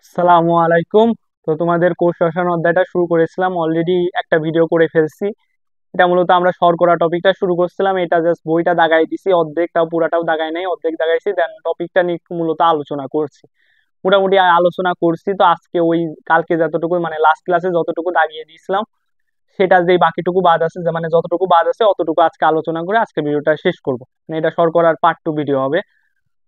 আসসালামু আলাইকুম। তো তোমাদের কোষ রসায়ন অধ্যায়টা শুরু করেছিলাম, অলরেডি একটা ভিডিও করে ফেলছি। এটা মূলত আমরা শর্করা টপিকটা শুরু করছিলাম, এটা জাস্ট বইটা দাগাই দিছি, অর্ধেকটাও পুরাটাও দাগাই নাই, অর্ধেক দাগাইছি, দেন টপিকটা নিয়ে মূলত আলোচনা করছি। মোটামুটি আলোচনা করছি। তো আজকে ওই কালকে যতটুকু মানে লাস্ট ক্লাসে যতটুকু দাগিয়ে দিয়েছিলাম সেটা যে বাকিটুকু বাদ আছে, যে মানে যতটুকু বাদ আছে অতটুকু আজকে আলোচনা করে আজকে ভিডিওটা শেষ করবো। মানে এটা শর্করার পার্ট 2 ভিডিও হবে।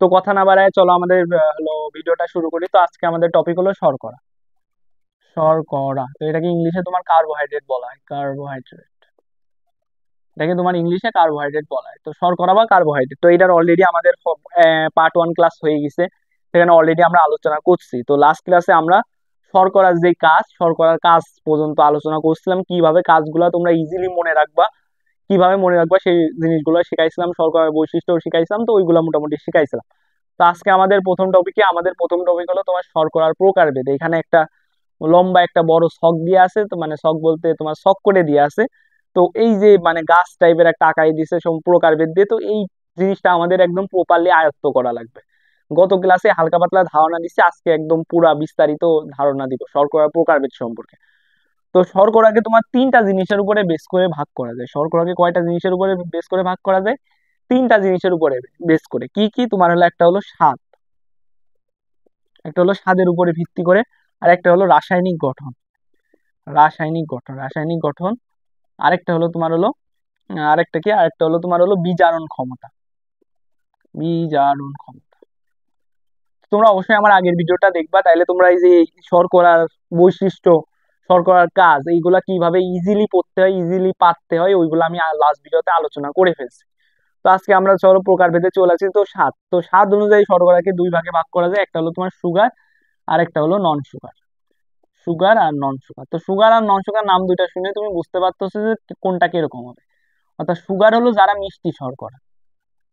তো কথা না বাড়ায় চলো আমাদের হলো ভিডিওটা শুরু করি। তো আজকে আমাদের টপিক হলো শর্করা। শর্করা তো এটাকে ইংলিশে তোমার কার্বোহাইড্রেট বলা হয়, কার্বোহাইড্রেট। এটাকে তোমার ইংলিশে কার্বোহাইড্রেট বলা হয়। তো শর্করা বা কার্বোহাইড্রেট, তো এটার অলরেডি আমাদের পার্ট 1 ক্লাস হয়ে গেছে, সেখানে অলরেডি আমরা আলোচনা করছি। তো লাস্ট ক্লাসে আমরা শর্করার যে কাজ, শর্করার কাজ পর্যন্ত আলোচনা করছিলাম, কিভাবে কাজগুলো তোমরা ইজিলি মনে রাখবা, কিভাবে মনে রাখবা সেই জিনিসগুলো শিখাইছিলাম, শর্করার বৈশিষ্ট্য শিখাইছিলাম, তো ওইগুলো মোটামুটি শিখাইছিলাম। তো আজকে আমাদের প্রথম টপিক হলো তোমার শর্করার প্রকারভেদ। এখানে একটা লম্বা একটা বড় ছক দিয়ে আছে, তো মানে ছক বলতে তোমার ছক করে দিয়ে আছে। তো এই যে মানে গাছ টাইপের একটা আকারে দিছে প্রকারভেদ দিয়ে, তো এই জিনিসটা আমাদের একদম প্রপারলি আয়ত্ত করা লাগবে। গত ক্লাসে হালকা পাতলা ধারণা দিচ্ছে, আজকে একদম পুরা বিস্তারিত ধারণা দিব শর্করার প্রকারভেদ সম্পর্কে। তো শর্করাকে তোমার 3টা জিনিসের উপরে বেস করে ভাগ করা যায়। শর্করাকে কয়টা জিনিসের উপরে বেস করে ভাগ করা যায়? 3টা জিনিসের উপরে বেস করে। কি কি? তোমার হলো একটা হলো স্বাদ, একটা হলো স্বাদের উপরে ভিত্তি করে, আর একটা হলো রাসায়নিক গঠন। রাসায়নিক গঠন আরেকটা হলো তোমার হলো আরেকটা হলো তোমার হলো বিজারণ ক্ষমতা। তোমরা অবশ্যই আমার আগের ভিডিওটা দেখবা, তাইলে তোমরা এই যে শর্করার বৈশিষ্ট্য, শর্করার কাজ, এইগুলা কিভাবে ইজিলি পড়তে হয়, ইজিলি পারতে হয়, ওইগুলো আমি লাস্ট ভিডিওতে আলোচনা করে ফেলছি। তো আজকে আমরা চলো প্রকারভেদে চলে আসি। তো স্বাদ অনুযায়ী শর্করাকে 2 ভাগে ভাগ করা যায়, একটা হলো তোমার সুগার আর একটা হলো নন সুগার। সুগার আর নন সুগার, তো সুগার আর নন সুগার নাম দুইটা শুনে তুমি বুঝতে পারতেছো যে কোনটা কিরকম হবে। অর্থাৎ সুগার হলো যারা মিষ্টি শর্করা,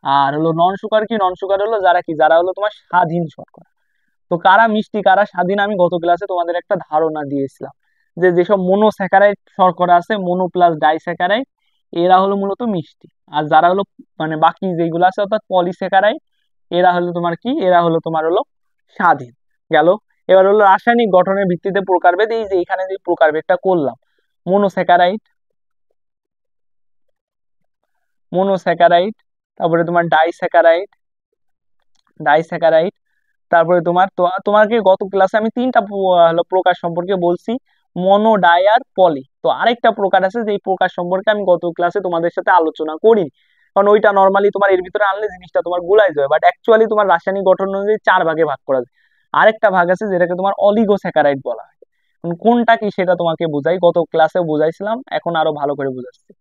আর হলো নন সুগার কি, নন সুগার হলো যারা হলো তোমার স্বাধীন শর্করা। তো কারা মিষ্টি কারা স্বাধীন আমি গত ক্লাসে তোমাদের একটা ধারণা দিয়েছিলাম, যে যেসব মনোস্যাকারাইড শর্করা আছে, মনো প্লাস ডাইস্যাকারাইড, এরা হলো মূলত মিষ্টি। আর যারা হলো মানে বাকি যেগুলো আছে অর্থাৎ পলিস্যাকারাইড, এরা হলো তোমার হলো স্বাধীন। গেল। এবার হলো রাসায়নিক গঠনের ভিত্তিতে প্রকারভেদ। এই যে এখানে যে প্রকারভেদটা করলাম, মনোস্যাকারাইড, মনোস্যাকারাইড, তারপরে তোমার ডাইস্যাকারাইড, তারপরে তোমাকে গত ক্লাসে আমি 3টা হলো প্রকার সম্পর্কে বলছি, মনো, ডাই আর পলি। তো আরেকটা প্রকার আছে যে প্রকার সম্পর্কে আমি গত ক্লাসে তোমাদের সাথে আলোচনা করিনি, কারণ ওইটা নর্মালি তোমার এর ভিতরে আনলে জিনিসটা তোমার গুলাই যাবে, বাট অ্যাকচুয়ালি তোমার রাসায়নিক গঠন অনুযায়ী 4 ভাগে ভাগ করা যায়। আরেকটা ভাগ আছে যেটাকে তোমার অলিগোস্যাকারাইড বলা হয়। কোনটা কি সেটা তোমাকে বুঝাই, গত ক্লাসে বুঝাইছিলাম, এখন আরো ভালো করে বুঝাচ্ছি।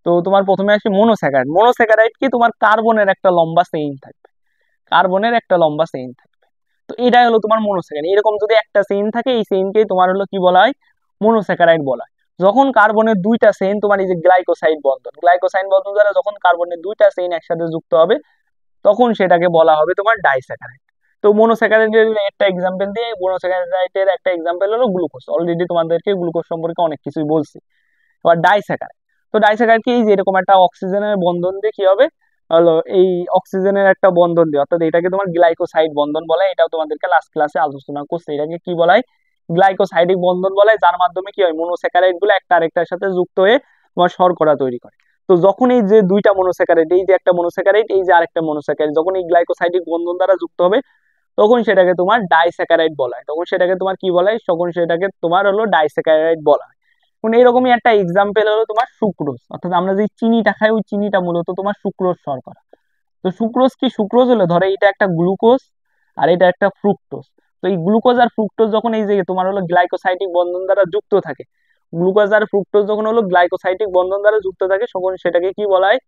তো তোমার প্রথমে আসি মনোস্যাকারাইড। মনোস্যাকারাইড কি, তোমার কার্বনের একটা লম্বা চেইন থাকবে, কার্বনের একটা লম্বা চেইন থাকবে। তো এটাই হলো তোমার মনোস্যাকারাইড। এরকম যদি একটা চেইন থাকে, এই চেইনকেই তোমার হলো কি বলা হয়, মনোস্যাকারাইড বলা হয়। যখন কার্বনের 2টা চেইন, তোমার এই যে গ্লাইকোসাইড বন্ধন দ্বারা যখন কার্বনের 2টা চেইন একসাথে যুক্ত হবে, তখন সেটাকে বলা হবে তোমার ডাইস্যাকারাইড। তো মনোস্যাকারাইডের একটা এক্সাম্পল দিয়ে, মনোস্যাকারাইডের একটা এক্সাম্পল হলো গ্লুকোজ। অলরেডি তোমাদেরকে গ্লুকোজ সম্পর্কে অনেক কিছুই বলছি। এবার ডাইস্যাকারাইড, তো ডাইস্যাকারাইড কি, যে এরকম একটা অক্সিজেনের বন্ধন দিয়ে কি হবে, হলো এই অক্সিজেনের একটা বন্ধন দিয়ে, অর্থাৎ এটাকে তোমার গ্লাইকোসাইড বন্ধন বলে। এটাও তোমাদেরকে লাস্ট ক্লাসে আলোচনা করছে, এটাকে কি বলা হয়, গ্লাইকোসাইডিক বন্ধন বলে, যার মাধ্যমে কি হয়, মনোস্যাকারাইড গুলো একটা আরেকটার সাথে যুক্ত হয়ে তোমার শর্করা তৈরি করে। তো যখন এই যে 2টা মনোস্যাকারাইড, এই যে একটা মনোস্যাকারাইড, এই যে আরেকটা মনোস্যাকারাইড, যখন এই গ্লাইকোসাইডিক বন্ধন দ্বারা যুক্ত হবে, তখন সেটাকে তোমার ডাইস্যাকারাইড বলা হয়। তখন সেটাকে তোমার কি বলা হয়, তখন সেটাকে তোমার হলো ডাইস্যাকারাইড বলা হয়। এরকমই একটা এক্সাম্পল হলো তোমার সুক্রোজ, অর্থাৎ আমরা যে চিনিটা খাই, ওই চিনিটা মূলত তোমার সুক্রোজ শর্করা। তো সুক্রোজ কি, সুক্রোজ হলো ধরো এটা একটা গ্লুকোজ আর এটা একটা ফ্রুক্টোজ। তো এই গ্লুকোজ আর ফ্রুক্টোজ যখন এই যে তোমার হলো গ্লাইকোসাইডিক বন্ধন দ্বারা যুক্ত থাকে, গ্লুকোজ আর ফ্রুক্টোজ যখন হলো গ্লাইকোসাইডিক বন্ধন দ্বারা যুক্ত থাকে, তখন সেটাকে কি বলা হয়,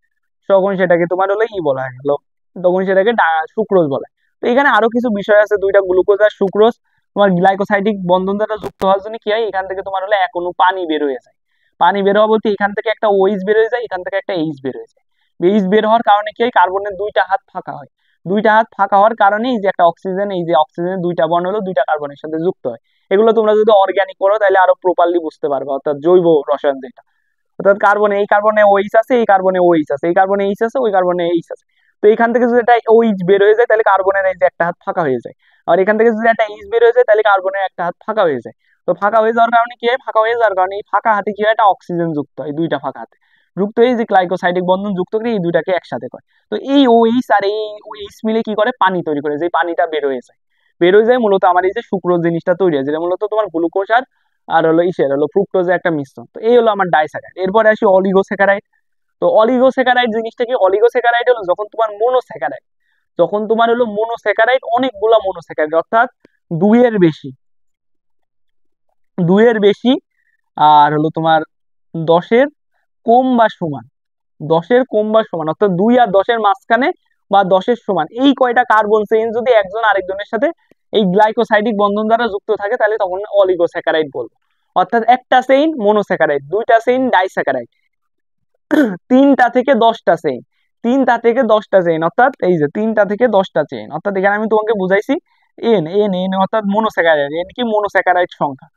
তখন সেটাকে তোমার হলো ই বলা হয় হলো, তখন সেটাকে সুক্রোজ বলা হয়। তো এখানে আরো কিছু বিষয় আছে, 2টা গ্লুকোজ আর সুক্রোজ তোমার গ্লাইকোসাইডিক বন্ধন দ্বারা যুক্ত হওয়ার জন্য কি হয়, এখান থেকে তোমার হলো এক অণু পানি বের হয়ে যায়। পানি বের হওয়া বলতে এখান থেকে একটা ওইচ বের হয়ে যায়, এখান থেকে একটা এইচ বের হয়ে যায়। এইচ বের হওয়ার কারণে কি হয়, কার্বনের 2টা হাত ফাঁকা হয়। 2টা হাত ফাঁকা হওয়ার কারণে এই যে একটা অক্সিজেন, এই যে অক্সিজেনের 2টা বন্ড হলো 2টা কার্বনের সাথে যুক্ত হয়। এগুলো তোমরা যদি অর্গানিক করো তাহলে আরো প্রপারলি বুঝতে পারবে, অর্থাৎ জৈব রসায়ন যেটা, অর্থাৎ কার্বনে, এই কার্বনে ওইচ আছে, এই কার্বনে ওইচ আছে, এই কার্বনে এইচ আছে, ওই কার্বনে এইচ আছে। তো এখান থেকে যদি একটা OH বের হয়ে যায় তাহলে কার্বনের এই যে একটা হাত ফাঁকা হয়ে যায়, আর এখান থেকে যদি একটা H বের হয়ে যায় তাহলে কার্বনের একটা হাত ফাঁকা হয়ে যায়। তো ফাঁকা হয়ে যাওয়ার কারণে কি হয়, ফাঁকা হয়ে যাওয়ার কারণে এই ফাঁকা হাতে কি হয়, একটা অক্সিজেন যুক্ত হয়, দুইটা ফাঁকা হাতে যুক্ত হয়ে যে গ্লাইকোসাইডিক বন্ধন যুক্ত করে এই দুইটাকে একসাথে করে। তো এই OH আর এই OH মিলে কি করে, পানি তৈরি করে, যে পানিটা বের হয়ে যায়, বের হয়ে যায় মূলত আমার এই যে সুক্রোজ জিনিসটা তৈরি হয়, যেটা মূলত তোমার গ্লুকোজ আর আর হলো ইসের হলো ফ্রুক্টোজের একটা মিশ্রণ। তো এই হলো আমার ডাইস্যাকারাইড। এরপরে আসি অলিগোস্যাকারাইড। তো অলিগোস্যাকারাইড জিনিসটা কি, অলিগোস্যাকারাইড হলো যখন তোমার মোনোস্যাকারাইড, যখন তোমার হলো মোনোস্যাকারাইড অনেকগুলা মোনোস্যাকারাইড অর্থাৎ দুইয়ের বেশি, দুইয়ের বেশি আর হলো তোমার 10-এর কম বা সমান, 10-এর কম বা সমান অর্থাৎ 2 আর 10-এর মাঝখানে বা 10-এর সমান এই কয়টা কার্বন চেইন যদি একজন আরেকজনের সাথে এই গ্লাইকোসাইডিক বন্ধন দ্বারা যুক্ত থাকে তাহলে তখন অলিগোস্যাকারাইড বলবো। অর্থাৎ একটা চেইন মোনোস্যাকারাইড, দুইটা চেইন ডাইস্যাকারাইড, 3টা থেকে 10টা চেইন, 3টা থেকে 10টা চেইন অর্থাৎ এই যে 3টা থেকে 10টা চেইন অর্থাৎ এখানে আমি তোমাকে বুঝাইছি এন এন এন অর্থাৎ মোনোস্যাকারাইড, এন কি মোনোস্যাকারাইড সংখ্যা।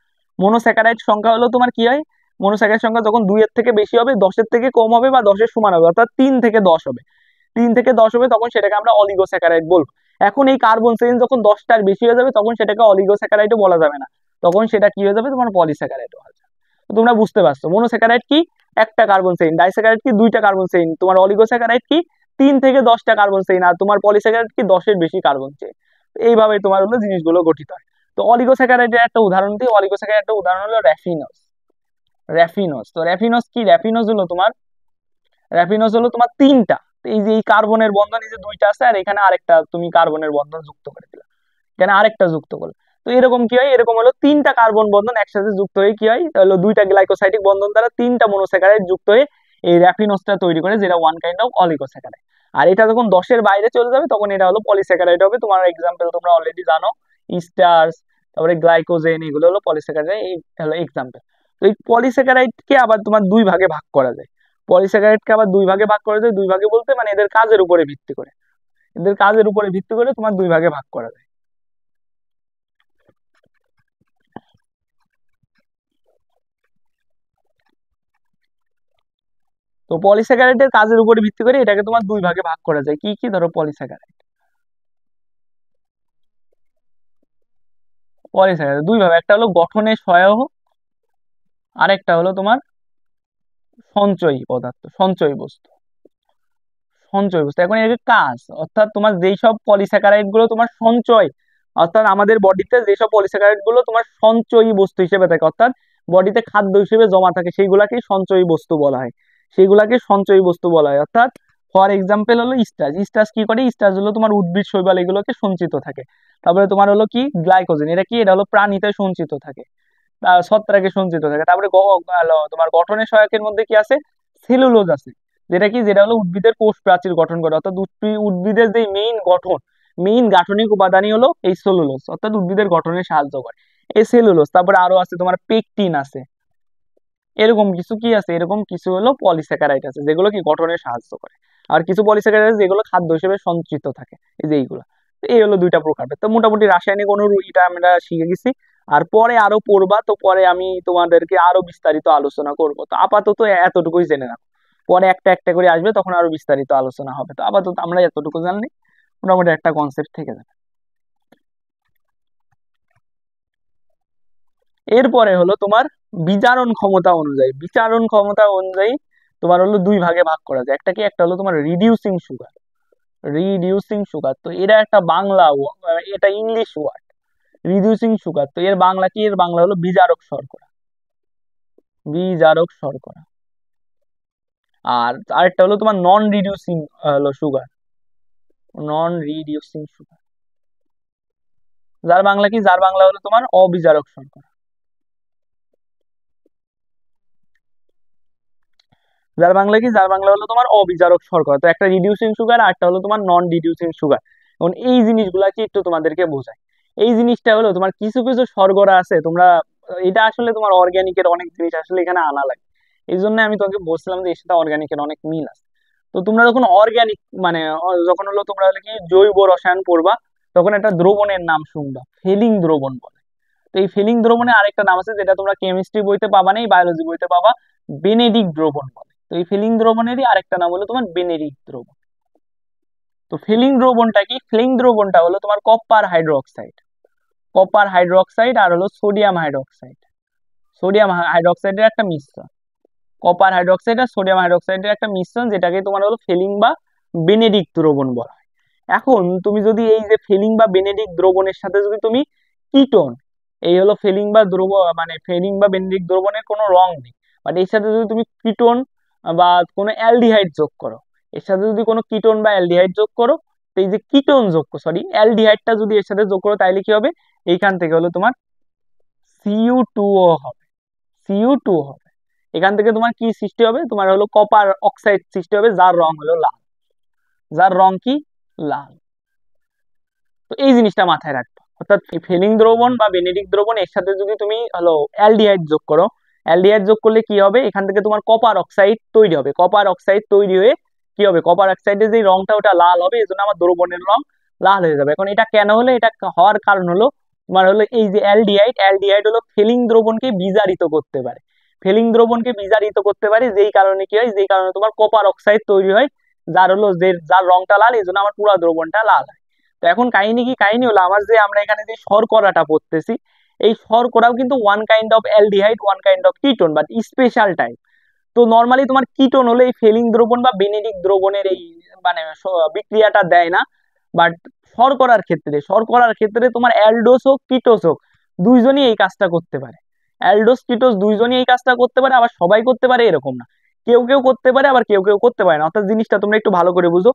মোনোস্যাকারাইড সংখ্যা হলো তোমার কি হয়, মোনোস্যাকারাইড সংখ্যা যখন 2-এর থেকে বেশি হবে, 10-এর থেকে কম হবে বা 10-এর সমান হবে অর্থাৎ 3 থেকে 10 হবে, 3 থেকে 10 হবে তখন সেটাকে আমরা অলিগোস্যাকারাইড বলবো। এখন এই কার্বন চেইন যখন 10টার বেশি হয়ে যাবে তখন সেটাকে অলিগোস্যাকারাইডও বলা যাবে না, তখন সেটা কি হয়ে যাবে, তোমার পলিস্যাকারাইড হয়ে যাবে। তো তোমরা বুঝতে পারছো মোনোস্যাকারাইড কি, একটা কার্বন চেইন, ডাইস্যাকারাইড কি দুইটা কার্বন চেইন, তোমার অলিগোস্যাকারাইড কি 3 থেকে 10টা কার্বন চেইন, আর তোমার পলিস্যাকারাইড কি 10-এর বেশি কার্বন চেইন। এইভাবে তোমার হলো জিনিসগুলো গঠিত হয়। তো অলিগোস্যাকারাইডের একটা উদাহরণ দিই, অলিগোস্যাকারাইডের একটা উদাহরণ হলো র্যাফিনস। র্যাফিনস, তো র্যাফিনস কি, র্যাফিনস হলো তোমার, র্যাফিনস হলো তোমার 3টা, এই যে এই কার্বনের বন্ধন এই যে 2টা আছে আর এখানে আরেকটা তুমি কার্বনের বন্ধন যুক্ত করে দিলা, এখানে আরেকটা যুক্ত করলে, তো এরকম কি হয়, এরকম হলো 3টা কার্বন বন্ধন একসাথে যুক্ত হয়ে কি হয়, হলো 2টা গ্লাইকোসাইডিক বন্ধন দ্বারা 3টা মোনোস্যাকারাইড যুক্ত হয়ে এই র্যাফিনসটা তৈরি করে, যেটা ওয়ান কাইন্ড অফ অলিগোস্যাকারাইড। আর এটা যখন 10-এর বাইরে চলে যাবে তখন এটা হলো পলিস্যাকারাইড হবে। তোমার এক্সাম্পল তোমরা অলরেডি জানো, স্টার্চ, তারপরে গ্লাইকোজেন, এগুলো হলো পলিস্যাকারাইড, এই হলো এক্সাম্পল। তো এই পলিস্যাকারাইডকে আবার তোমার দুই ভাগে ভাগ করা যায়, পলিস্যাকারাইডকে আবার দুই ভাগে ভাগ করা যায়, দুই ভাগে বলতে মানে এদের কাজের উপরে ভিত্তি করে, এদের কাজের উপরে ভিত্তি করে তোমার দুই ভাগে ভাগ করা যায়। তো পলিস্যাকারাইডের কাজের উপরে ভিত্তি করে এটাকে তোমার দুই ভাগে ভাগ করা যায়, কি কি, ধরো পলিস্যাকারাইড, পলিস্যাকারাইড দুই ভাবে, একটা হলো গঠনে সহায়ক, আরেকটা হলো তোমার সঞ্চয়ী পদার্থ, সঞ্চয়ী বস্তু, সঞ্চয় বস্তু। এখন এর কাজ অর্থাৎ তোমার যেই সব পলিস্যাকারাইড গুলো তোমার সঞ্চয়, অর্থাৎ আমাদের বডিতে যেসব পলিস্যাকারাইড গুলো তোমার সঞ্চয়ী বস্তু হিসেবে থাকে অর্থাৎ বডিতে খাদ্য হিসেবে জমা থাকে সেইগুলাকে সঞ্চয়ী বস্তু বলা হয়, সেগুলাকে সঞ্চয়ী বস্তু বলা হয়। অর্থাৎ ফর এক্সাম্পল হলো স্টার্চ, স্টার্চ কি করে, স্টার্চ হলো তোমার উদ্ভিদ শৈবাল এগুলোকে সঞ্চিত থাকে। তারপরে তোমার হলো কি গ্লাইকোজেন, এটা কি, এটা হলো প্রাণীতে সঞ্চিত থাকে, ছত্রাকে সঞ্চিত থাকে। তারপরে তোমার গঠনের সহায়কের মধ্যে কি আছে, সেলুলোজ আছে, যেটা কি, যেটা হলো উদ্ভিদের কোষ প্রাচীর গঠন করে, অর্থাৎ উদ্ভিদের যে মেইন গঠন, মেইন গাঠনিক উপাদানই হলো এই সেলুলোজ, অর্থাৎ উদ্ভিদের গঠনে সাহায্য করে এই সেলুলোজ। তারপরে আরো আছে তোমার পেকটিন আছে, এরকম কিছু কি আছে, এরকম কিছু হলো পলিস্যাকারাইড আছে যেগুলো কি গঠনে সাহায্য করে, আর কিছু পলিস্যাকারাইড আছে যেগুলো খাদ্য হিসেবে সঞ্চিত থাকে, এই যে এইগুলো। তো এই হলো দুইটা প্রকার। তো মোটামুটি রাসায়নিক অনুর এটা আমরা শিখে গেছি, আর পরে আরো পড়বা, তো পরে আমি তোমাদেরকে আরো বিস্তারিত আলোচনা করব। তো আপাতত এতটুকুই জেনে রাখো, পরে একটা একটা করে আসবে তখন আরো বিস্তারিত আলোচনা হবে। তো আপাতত আমরা এতটুকু জানলে মোটামুটি একটা কনসেপ্ট থেকে যাবে। এরপরে হলো তোমার বিচারণ ক্ষমতা অনুযায়ী, বিচারণ ক্ষমতা অনুযায়ী তোমার হলো দুই ভাগে ভাগ করা যায়, একটা কি, একটা হলো তোমার রিডিউসিং সুগার, রিডিউসিং সুগার, তো এটা একটা বাংলা এটা ইংলিশ ওয়ার্ড, রিডিউসিং সুগার, তো এর বাংলা কি, এর বাংলা হলো বিজারক শর্করা, বিজারক শর্করা। আর আরেকটা হলো তোমার নন রিডিউসিং হলো সুগার, নন রিডিউসিং সুগার, যার বাংলা কি, যার বাংলা হলো তোমার অবিজারক শর্করা, যার বাংলা কি, যার বাংলা হলো তোমার অবিজারক শর্করা। তো একটা রিডিউসিং সুগার আর একটা হলো তোমার নন রিডিউসিং সুগার। এখন এই জিনিসগুলা কি একটু তোমাদেরকে বোঝাই, এই জিনিসটা হলো তোমার কিছু কিছু শর্করা আছে তোমরা, এটা আসলে তোমার অর্গানিকের অনেক জিনিস আসলে এখানে আনা লাগে, এই জন্য আমি তোমাকে বলছিলাম যে এর সাথে অর্গানিকের অনেক মিল আছে। তো তোমরা যখন অর্গানিক মানে যখন হলো তোমরা হলো কি জৈব রসায়ন পড়বা তখন একটা দ্রবণের নাম শুনবা, ফেলিং দ্রবণ বলে। তো এই ফেলিং দ্রবণের আরেকটা নাম আছে যেটা তোমরা কেমিস্ট্রি বইতে পাবা না, বায়োলজি বইতে পাবা, বেনেডিক দ্রবণ বলে। তো এই ফিলিং দ্রবণেরই আরেকটা নাম হলো তোমার বেনেডিক দ্রবণ। তো ফিলিং দ্রবণটা কি? ফিলিং দ্রবণটা হলো তোমার কপার হাইড্রোক্সাইড আর হলো সোডিয়াম হাইড্রোক্সাইড, সোডিয়াম হাইড্রোক্সাইডের একটা মিশ্রণ, কপার হাইড্রোক্সাইড আর সোডিয়াম হাইড্রোক্সাইডের একটা মিশ্রণ, যেটাকে তোমার হলো ফিলিং বা বেনেডিক্ট দ্রবণ বলা হয়। এখন তুমি যদি এই যে ফিলিং বা বেনেডিক্ট দ্রবণের সাথে যদি তুমি কিটোন, এই হলো ফিলিং বা মানে ফিলিং বা বেনেডিক্ট দ্রবণের কোনো রং নেই, বাট এর সাথে যদি তুমি কিটোন বা কোনো অ্যালডিহাইড যোগ করো, এর সাথে যদি কোনো কিটোন বা অ্যালডিহাইড যোগ করো, তো এই যে কিটোন যোগ সরি অ্যালডিহাইডটা যদি এর সাথে যোগ করো, তাইলে কি হবে? এইখান থেকে হলো তোমার Cu2O হবে, Cu2 হবে। এখান থেকে তোমার কি সৃষ্টি হবে? তোমার হলো কপার অক্সাইড সৃষ্টি হবে, যার রং হলো লাল, যার রং কি? লাল। তো এই জিনিসটা মাথায় রাখবে, অর্থাৎ ফিলিং দ্রবণ বা বেনেডিক্ট দ্রবণ এর সাথে যদি তুমি হলো অ্যালডিহাইড যোগ করো, অ্যালডিহাইড যোগ করলে কি হবে? এখান থেকে তোমার কপার অক্সাইড তৈরি হবে, কপার অক্সাইড তৈরি হয়ে কি হবে? কপার অক্সাইডের যে রংটা ওটা লাল হবে, এই জন্য আমার দ্রবণের রং লাল হয়ে যাবে। এখন এটা কেন হলো? এটা হওয়ার কারণ হলো তোমার হলো এই যে অ্যালডিহাইড হলো ফিলিং দ্রবণকে বিজারিত করতে পারে, ফিলিং দ্রবণকে বিজারিত করতে পারে, যেই কারণে কি হয়? যেই কারণে তোমার কপার অক্সাইড তৈরি হয়, যার হলো যার রংটা লাল, এই জন্য আমার পুরো দ্রবণটা লাল হয়। তো এখন কাহিনী কি? কাহিনী হলো আমার যে আমরা এখানে যে শর্করাটা পড়তেছি, এই শর্করাও কিন্তু one kind of aldehyde, one kind of ketone, but special type. তো নর্মালি তোমার কিটোন হলো এই ফিলিং দ্রবণ বা বেনেডিক্ট দ্রবণের এই মানে বিক্রিয়াটা দেয় না, বাট শর্করার ক্ষেত্রে তোমার অ্যালডোস হোক কিটোস হোক, দুইজনই এই কাজটা করতে পারে, অ্যালডোস কিটোস দুইজনই এই কাজটা করতে পারে, আবার সবাই করতে পারে এরকম না, কেউ কেউ করতে পারে আবার কেউ কেউ করতে পারে না। অর্থাৎ জিনিসটা তোমরা একটু ভালো করে বুঝো,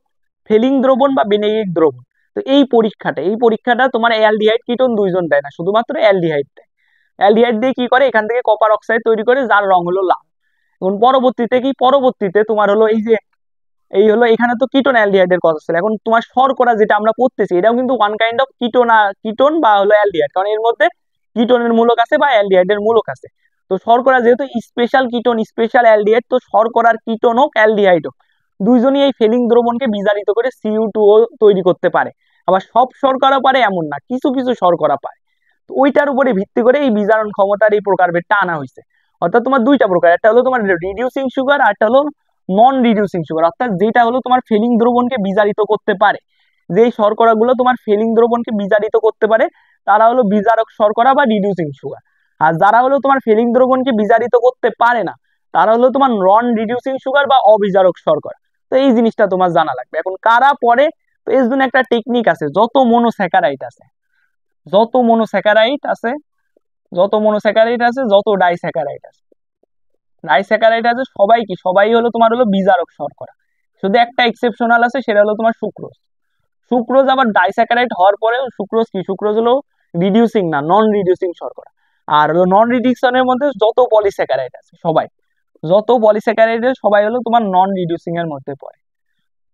ফিলিং দ্রবণ বা বেনেডিক্ট দ্রবণ, তো এই পরীক্ষাটা তোমার অ্যালডিহাইড কিটোন দুইজন দেয় না, শুধুমাত্র অ্যালডিহাইড দেয়। অ্যালডিহাইড দিয়ে কি করে? এখান থেকে কপার অক্সাইড তৈরি করে, যার রং হলো লাল। এখন পরবর্তীতে তোমার হলো এই হলো এখানে তো কিটোন অ্যালডিহাইডের কথা ছিল, এখন তোমার শর্করা যেটা আমরা পড়তেছি, এটাও কিন্তু ওয়ান কাইন্ড অফ কিটোন বা হলো অ্যালডিহাইড, কারণ এর মধ্যে কিটোনের মূলক আছে বা অ্যালডিহাইডের মূলক আছে। তো শর্করা যেহেতু স্পেশাল কিটোন স্পেশাল অ্যালডিহাইড, তো শর্করার কিটোন হোক অ্যালডিহাইড হোক, দুইজনই এই ফিলিং দ্রবণকে বিজারিত করে Cu2O তৈরি করতে পারে। আবার সব শর্করা পারে এমন না, কিছু কিছু শর্করা পারে। তো ওইটার উপরে ভিত্তি করে এই বিজারণ ক্ষমতার এই প্রকারভেদটা আনা হয়েছে। অর্থাৎ তোমার দুইটা প্রকার, একটা হলো তোমার রিডিউসিং সুগার আর একটা হলো নন রিডিউসিং সুগার। অর্থাৎ যেটা হলো তোমার ফিলিং দ্রবণকে বিজারিত করতে পারে, যেই শর্করাগুলো তোমার ফিলিং দ্রবণকে বিজারিত করতে পারে, তারা হলো বিজারক শর্করা বা রিডিউসিং সুগার। আর যারা হলো তোমার ফিলিং দ্রবণকে বিজারিত করতে পারে না, তারা হলো তোমার নন রিডিউসিং সুগার বা অবিজারক শর্করা। তো এই জিনিসটা তোমার জানা লাগবে। এখন কারা পড়ে? তো এর জন্য একটা টেকনিক আছে, যত মনোস্যাকারাইড আছে যত ডাইস্যাকারাইড আছে সবাই হলো তোমার হলো বিজারক শর্করা। শুধু একটা এক্সেপশনাল আছে, সেটা হলো তোমার সুক্রোজ। সুক্রোজ আবার ডাইস্যাকারাইড হওয়ার পরেও সুক্রোজ হলো রিডিউসিং না, নন রিডিউসিং শর্করা। আর হলো নন রিডিউসনের মধ্যে যত পলিস্যাকারাইড আছে সবাই হলো তোমার নন রিডিউসিং এর মধ্যে পড়ে।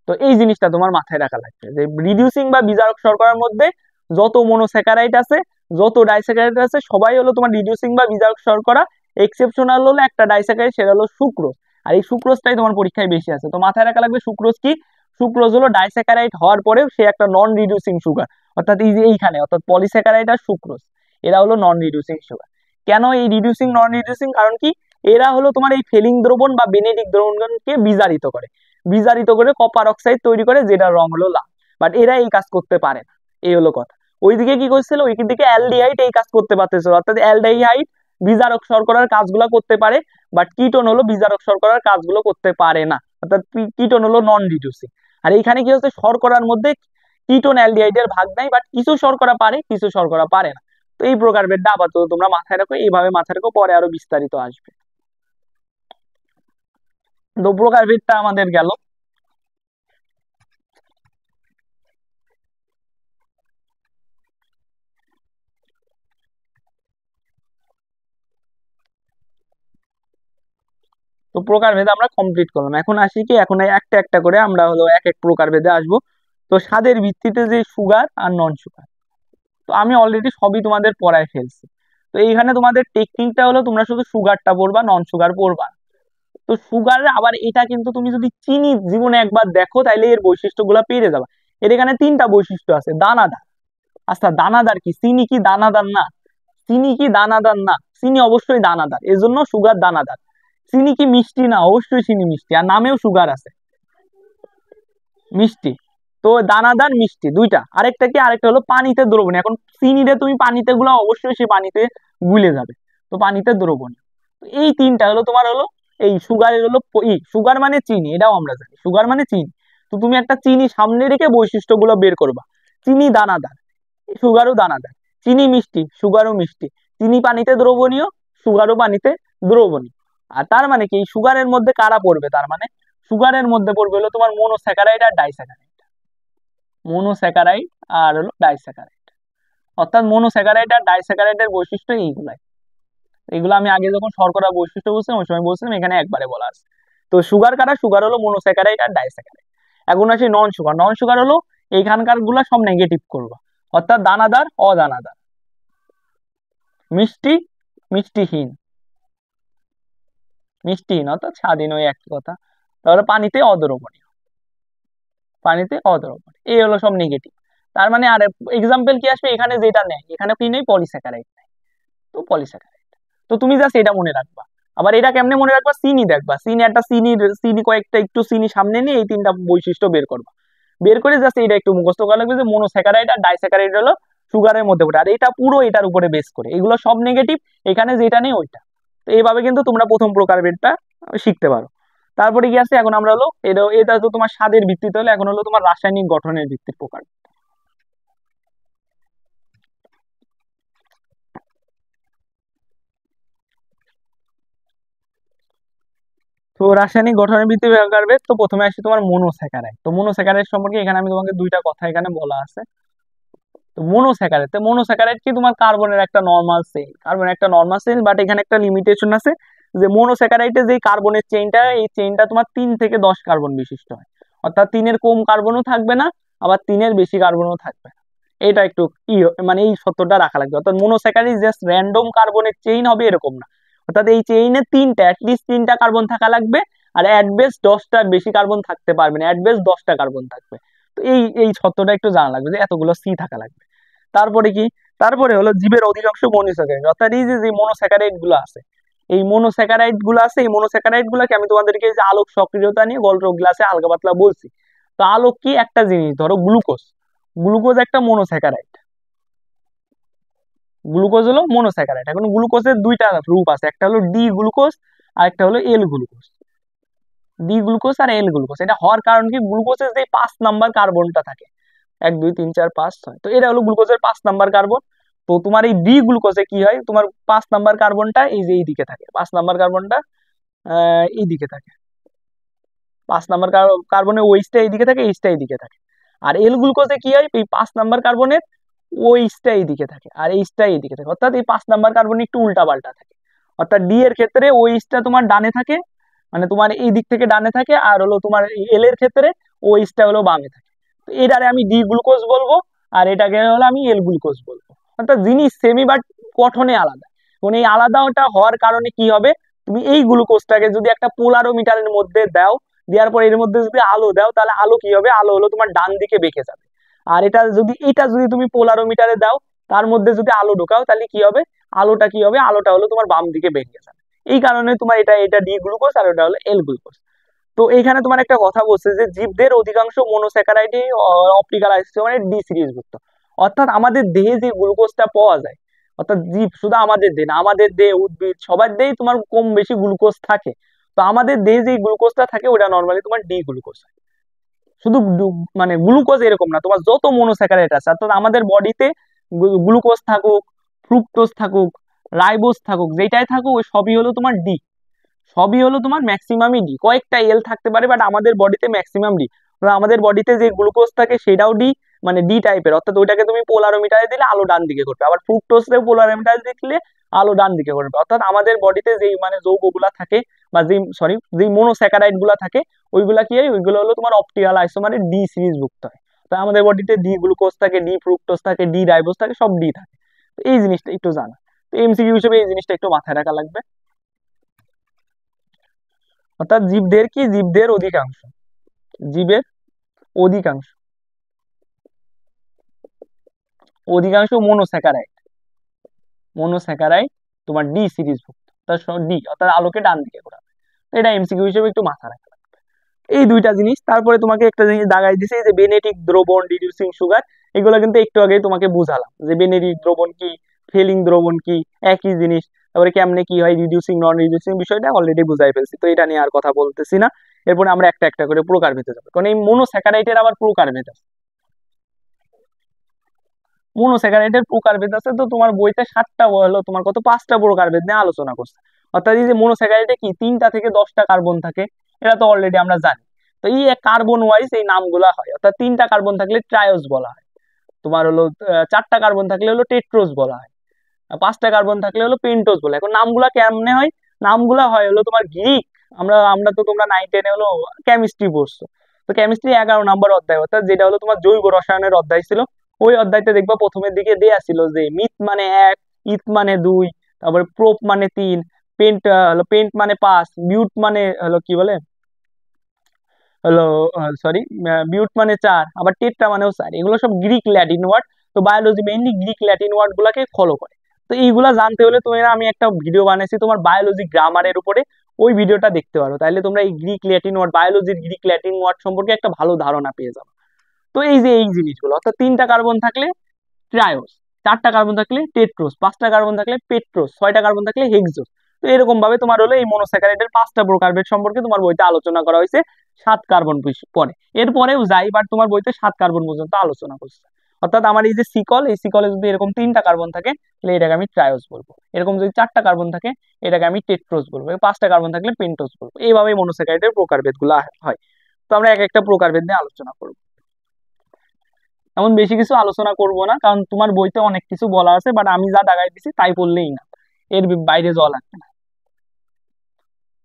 তো এই জিনিসটা তোমার মাথায় রাখা লাগবে যে রিডিউসিং বা বিজারক শর্করার মধ্যে যত মনোস্যাকারাইড আছে যত ডাইস্যাকারাইড আছে সবাই হলো তোমার রিডিউসিং বা বিজারক শর্করা। এক্সেপশনাল হলো একটা ডাইস্যাকারাইড, সেটা হলো সুক্রোজ। আর এই সুক্রোজটাই তোমার পরীক্ষায় বেশি আছে, তো মাথায় রাখা লাগবে সুক্রোজ কি? সুক্রোজ হলো ডাইস্যাকারাইড হওয়ার পরেও সে একটা নন রিডিউসিং সুগার। অর্থাৎ এই যে এইখানে অর্থাৎ পলিস্যাকারাইড আর সুক্রোজ, এরা হলো নন রিডিউসিং সুগার। কেন এই রিডিউসিং নন রিডিউসিং? কারণ কি? এরা হলো তোমার এই ফিলিং দ্রবণ বা বেনেডিক্ট দ্রবণকে বিজারিত করে কপার অক্সাইড তৈরি করে, যেটার রং হলো লাল। বাট এরা এই কাজ করতে পারে না, এই হলো কথা। ওইদিকে কি করছিল? ওইদিকে অ্যালডিহাইড এই কাজ করতে পারতেছিল, অর্থাৎ অ্যালডিহাইড বিজারক শর্করার কাজগুলো করতে পারে, বাট কিটোন হলো বিজারক শর্করার কাজগুলো করতে পারে না, অর্থাৎ কিটোন হলো নন রিডিউসিং। আর এইখানে কি হচ্ছে? শর্করার মধ্যে কিটোন অ্যালডিহাইডের ভাগ নাই, বাট কিছু শর্করা পারে কিছু শর্করা পারে না। তো এই প্রকারভেদটা আপাতত তোমরা মাথায় রাখো, এইভাবে মাথায় রাখো, পরে আরো বিস্তারিত আসবে। তো প্রকারভেদটা আমাদের গেল। তো প্রকারভেদ আমরা কমপ্লিট করলাম, এখন আসি কি, এখন একটা একটা করে আমরা হলো এক এক প্রকারভেদে আসবো। তো স্বাদের ভিত্তিতে যে সুগার আর নন সুগার, তো আমি অলরেডি সবই তোমাদের পড়ায় ফেলছি। তো এইখানে তোমাদের টেকনিকটা হলো তোমরা শুধু সুগারটা পড়বা, নন সুগার পড়বা। তো সুগার আবার এটা কিন্তু তুমি যদি চিনি জীবনে একবার দেখো, তাইলে এর বৈশিষ্ট্যগুলো পেয়ে যাবে। এর এখানে তিনটা বৈশিষ্ট্য আছে। দানাদার, আচ্ছা দানাদার কি? চিনি কি দানাদার না? চিনি অবশ্যই দানাদার, এজন্য সুগার দানাদার। চিনি কি মিষ্টি না? অবশ্যই চিনি মিষ্টি, আর নামেও সুগার আছে, মিষ্টি। তো দানাদার মিষ্টি দুইটা, আরেকটা কি, আরেকটা হলো পানিতে দ্রবণীয়। এখন চিনিটা তুমি পানিতে গুলা অবশ্যই সে পানিতে গুলে যাবে, তো পানিতে দ্রবণীয়। তো এই তিনটা হলো তোমার হলো এই সুগারের হলো সুগার মানে চিনি, এটাও আমরা জানি সুগার মানে চিনি। তো তুমি একটা চিনি সামনে রেখে বৈশিষ্ট্যগুলো বের করবা। চিনি দানাদার, সুগারও দানাদার। চিনি মিষ্টি, সুগারও মিষ্টি। চিনি পানিতে দ্রবণীয়, সুগারও পানিতে দ্রবণীয়। আর তার মানে কি, সুগারের মধ্যে কারা পড়বে, তার মানে সুগারের মধ্যে পড়বে হলো তোমার মোনোস্যাকারাইড আর ডাইস্যাকারাইড। মোনোস্যাকারাইড আর হলো ডাইস্যাকারাইড। অর্থাৎ মোনোস্যাকারাইড আর ডাইস্যাকারাইডের বৈশিষ্ট্য এইগুলাই। এগুলো আমি আগে যখন শর্করা বৈশিষ্ট্য বলছিলাম ওই সময় বলছিলাম, এখানে একবারে বলা আছে। তো সুগার কারা, সুগার হলো মোনোস্যাকারাইড আর ডাইস্যাকারাইড। এখন আসি নন সুগার। নন সুগার হলো এইখানকার গুলা সব নেগেটিভ করবা, অর্থাৎ দানাদার, অদানাদার, মিষ্টি, মিষ্টিহীন, মিষ্টিহীন অর্থাৎ স্বাধীন, ওই একই কথা। তাহলে পানিতে অদ্রবণীয়, পানিতে অদ্রবণীয়, এই হলো সব নেগেটিভ। তার মানে আর এক্সাম্পল কি আসবে, এখানে যেটা নেই, এখানে কি নেই, পলিস্যাকারাইড নেই। তো পলিস্যাকারাইড, তো তুমি জাস্ট এটা মনে রাখবা। আবার এটা কেমনে মনে রাখবা, চিনি দেখবা, চিনি একটা চিনি কয়েকটা একটু চিনি সামনে নিয়ে এই তিনটা বৈশিষ্ট্য বের করবা। বের করে জাস্ট এটা একটু মুখস্থ করা লাগবে যে মোনোস্যাকারাইড আর ডাইস্যাকারাইড হলো সুগারের মধ্যে পড়ে, আর এটা পুরো এটার উপরে বেস করে, এগুলো সব নেগেটিভ, এখানে যেটা নেই ওইটা। তো এইভাবে কিন্তু তোমরা প্রথম প্রকারভেদটা শিখতে পারো। তারপরে কি আছে, এখন আমরা হলো এটা এটা তো তোমার স্বাদের ভিত্তিতে হলো, এখন হলো তোমার রাসায়নিক গঠনের ভিত্তির প্রকার। তো রাসায়নিক গঠনের ভিত্তিতে প্রকারভেদ, তো প্রথমে আসি তোমার মনোস্যাকারাইড। তো মনোস্যাকারাইড সম্পর্কে এখানে আমি তোমাকে দুইটা কথা এখানে বলা আছে। তো মনোস্যাকারাইড, তো মনোস্যাকারাইড কি, তোমার কার্বনের একটা নর্মাল চেইন, কার্বনের একটা নর্মাল চেইন, বাট এখানে একটা লিমিটেশন আছে যে মনোস্যাকারাইডে যে কার্বনের চেইনটা, এই চেইনটা তোমার 3 থেকে 10 কার্বন বিশিষ্ট হয়। অর্থাৎ 3-এর কম কার্বনও থাকবে না, আবার 3-এর বেশি কার্বনও থাকবে না। এটা একটু মানে এই সত্যটা রাখা লাগবে। অর্থাৎ মনোস্যাকারাইড জাস্ট র্যান্ডম কার্বনের চেইন হবে এরকম না। অর্থাৎ এই চেইনে অ্যাটলিস্ট 3টা কার্বন থাকা লাগবে, আর অ্যাট বেস্ট 10টার বেশি কার্বন থাকতে পারবে না, অ্যাট বেস্ট 10টা কার্বন থাকবে। তো এই এই সত্যটা একটু জানা লাগবে যে এতগুলো সি থাকা লাগবে। তারপরে কি, তারপরে হলো জীবের অধিকাংশ মনোস্যাকারাইড, অর্থাৎ এই যে মনোস্যাকারাইড গুলো আছে, এই মনোস্যাকারাইড গুলো আছে, এই মনোস্যাকারাইড গুলোকে আমি তোমাদেরকে যে আলোক সক্রিয়তা নিয়ে গল্প ক্লাসে হালকা পাতলা বলছি। তো আলোক কি, একটা জিনিস ধরো গ্লুকোজ, গ্লুকোজ একটা মনোস্যাকারাইড, গ্লুকোজ হলো মনোস্যাকারাইড। এখন গ্লুকোজের দুইটা রূপ আছে, একটা হলো ডি গ্লুকোজ আর একটা হলো এল গ্লুকোজ। ডি গ্লুকোজ আর এল গ্লুকোজ, এটা হওয়ার কারণ কি, গ্লুকোজের যে 5 নাম্বার কার্বনটা থাকে, 1 2 3 4 5 6, তো এটা হলো গ্লুকোজের 5 নাম্বার কার্বন। তো তোমার এই ডি গ্লুকোজে কি হয়, তোমার 5 নাম্বার কার্বনটা এই যে এইদিকে থাকে, 5 নাম্বার কার্বনটা এইদিকে থাকে, 5 নাম্বার কার্বনের ওইচটা এইদিকে থাকে, এইচটা এইদিকে থাকে। আর এল গ্লুকোজে কি হয়, এই 5 নাম্বার কার্বনের ওইচটা এইদিকে থাকে আর এইচটা এইদিকে থাকে, অর্থাৎ এই 5 নাম্বার কার্বন একটু উল্টা পাল্টা থাকে। অর্থাৎ ডি এর ক্ষেত্রে ওইচটা তোমার ডানে থাকে, মানে তোমার এই দিক থেকে ডানে থাকে, আর হলো তোমার এল এর ক্ষেত্রে ওইচটা হলো বামে থাকে। তো এটারে আমি ডি গ্লুকোজ বলবো, আর এটাকে হলো আমি এল গ্লুকোজ বলবো। অর্থাৎ জিনিস সেমি বাট গঠনে আলাদা। এবং এই আলাদাটা হওয়ার কারণে কি হবে, তুমি এই গ্লুকোজটাকে যদি একটা পোলারোমিটারের মধ্যে দাও, দেওয়ার পর এর মধ্যে যদি আলো দাও, তাহলে আলো কি হবে, আলো হলো তোমার ডান দিকে বেঁকে যাবে। আর এটা যদি তুমি পোলারোমিটারে দাও, তার মধ্যে যদি আলো ঢোকাও, তাহলে কি হবে, আলোটা কি হবে, আলোটা হলো তোমার বাম দিকে বেঁকে যাবে। এই কারণে তোমার এটা এটা ডি গ্লুকোজ আর ওটা হলো এল গ্লুকোজ। তো এইখানে তোমার একটা কথা বলছে যে জীবদের অধিকাংশ মনোস্যাকারাইডে অপটিক্যাল আইসোমারে ডি সিরিজভুক্ত। অর্থাৎ আমাদের দেহে যে গ্লুকোজটা পাওয়া যায়, অর্থাৎ জীব শুধু আমাদের দেহে না, আমাদের দেহে, উদ্ভিদ, সবার দেহেই তোমার কম বেশি গ্লুকোজ থাকে। তো আমাদের দেহে যে গ্লুকোজটা থাকে ওটা নর্মালি তোমার ডি গ্লুকোজ। শুধু মানে গ্লুকোজ এরকম না, তোমার যত মনোস্যাকারাইড আছে, অর্থাৎ আমাদের বডিতে গ্লুকোজ থাকুক, ফ্রুক্টোজ থাকুক, রাইবোজ থাকুক, যেটাই থাকুক, ওই সবই হলো তোমার ডি, সবই হলো তোমার ম্যাক্সিমামই ডি। কয়েকটা এল থাকতে পারে, বাট আমাদের বডিতে ম্যাক্সিমাম ডি। আমাদের বডিতে যে গ্লুকোজ থাকে সেটাও ডি, মানে ডি টাইপের, অর্থাৎ ওইটাকে তুমি পোলারোমিটারে দিলে আলো ডান দিকে করবে, আবার ফ্রুক্টোজকে পোলারোমিটারে দিলে আলো ডান দিকে করবে। অর্থাৎ আমাদের বডিতে যেই মানে যৌগগুলা থাকে, বা যেই সরি যেই মনোস্যাকারাইড গুলা থাকে, ওইগুলা কি হয়, ওইগুলো হলো তোমার অপটিক্যাল আইসোমারে ডি সিরিজ ভুক্ত হয়। তো আমাদের বডিতে ডি গ্লুকোজ থাকে, ডি ফ্রুক্টোজ থাকে, ডি রাইবোজ থাকে, সব ডি থাকে। তো এই জিনিসটা একটু জানা, তো এমসিকিউ হিসেবে এই জিনিসটা একটু মাথায় রাখা লাগবে। অর্থাৎ জীবদের কি, জীবদের অধিকাংশ, জীবের অধিকাংশ, অধিকাংশ মনোস্যাকারাইড, মনোস্যাকারাইড তোমার ডি সিরিজ ভুক্ত, ডি অর্থাৎ আলোকে ডান দিকে ঘোরাবে। তো এটা এমসিকিউ হিসেবে একটু মাথা রাখা লাগবে। এই দুইটা জিনিস। তারপরে তোমাকে একটা জিনিস দাগাই দিছে যে বেনেডিক দ্রবণ, রিডিউসিং সুগার, এগুলো কিন্তু একটু আগে তোমাকে বুঝালাম যে বেনেডিক দ্রবণ কি, ফেলিং দ্রবণ কি, একই জিনিস। তারপরে কেমনে কি হয়, রিডিউসিং নন রিডিউসিং বিষয়টা অলরেডি বুঝাই ফেলছি, তো এটা নিয়ে আর কথা বলতেছি না। এরপরে আমরা একটা একটা করে প্রকার ভেদে যাবো, কারণ এই মনোস্যাকারাইডের আবার প্রকার ভেদ আছে। মনোস্যাকারাইডের প্রকারভেদ আছে, তো তোমার বইতে 7টা হলো তোমার কত 5টা প্রকারভেদ নিয়ে আলোচনা করছে। অর্থাৎ এই যে মনোস্যাকারাইডে কি 3টা থেকে 10টা কার্বন থাকে, এটা তো অলরেডি আমরা জানি। তো এই কার্বন ওয়াইজ এই নামগুলা হয়, অর্থাৎ 3টা কার্বন থাকলে ট্রায়োস বলা হয়, তোমার হলো 4টা কার্বন থাকলে হলো টেট্রোস বলা হয়, আর 5টা কার্বন থাকলে হলো পেন্টোস বলা হয়। এখন নামগুলা কেমনে হয়, নামগুলা হয় হলো তোমার গ্রিক। আমরা আমরা তো তোমরা 9-10 হলো কেমিস্ট্রি পড়ছো, তো কেমিস্ট্রি 11 নম্বর অধ্যায়, অর্থাৎ যেটা হলো তোমার জৈব রসায়নের অধ্যায় ছিল, ওই অধ্যায়তে দেখবা প্রথমের দিকে দেয়া ছিল যে মিথ মানে 1, ইথ মানে 2, তারপরে প্রোপ মানে 3, পেন্ট হলো পেন্ট মানে 5, বিউট মানে হলো কি বলে হলো সরি বিউট মানে 4, আবার টেট্রা মানেও 4। এগুলো সব গ্রিক ল্যাটিন ওয়ার্ড। তো biology mainly Greek Latin word গুলাকে ফলো করে। তো এইগুলা জানতে হলে তোমরা, আমি একটা ভিডিও বানাইছি তোমার বায়োলজি গ্রামারের উপরে, ওই ভিডিওটা দেখতে পারো, তাহলে তোমরা এই গ্রিক ল্যাটিন ওয়ার্ড, বায়োলজির গ্রিক ল্যাটিন ওয়ার্ড সম্পর্কে একটা ভালো ধারণা পেয়ে যাবে। তো এই যে এই জিনিসগুলো, অর্থাৎ 3টা কার্বন থাকলে ট্রায়োস, 4টা কার্বন থাকলে টেট্রোস, 5টা কার্বন থাকলে পেট্রোস, 6টা কার্বন থাকলে হেক্সোস। তো এরকম ভাবে তোমার হলো এই মনোস্যাকারাইডের 5টা প্রকারভেদ সম্পর্কে তোমার বইতে আলোচনা করা হয়েছে 7 কার্বন পরে। এরপরেও যাই, বাট তোমার বইতে 7 কার্বন পর্যন্ত আলোচনা করছে। অর্থাৎ আমার এই যে সিকল, এই সিকলে যদি এরকম 3টা কার্বন থাকে তাহলে এটাকে আমি ট্রায়োস বলবো, এরকম যদি 4টা কার্বন থাকে এটাকে আমি টেট্রোস বলবো, 5টা কার্বন থাকলে পেন্টোস বলবো। এইভাবেই মনোস্যাকারাইডের প্রকারভেদ গুলো হয়। তো আমরা এক একটা প্রকারভেদ নিয়ে আলোচনা করবো। এমন বেশি কিছু আলোচনা করব না, কারণ তোমার বইতে অনেক কিছু বলা আছে, বাট আমি যা দাগাই দিছি তাই পড়লেই না, এর বাইরে যাওয়া লাগবে না।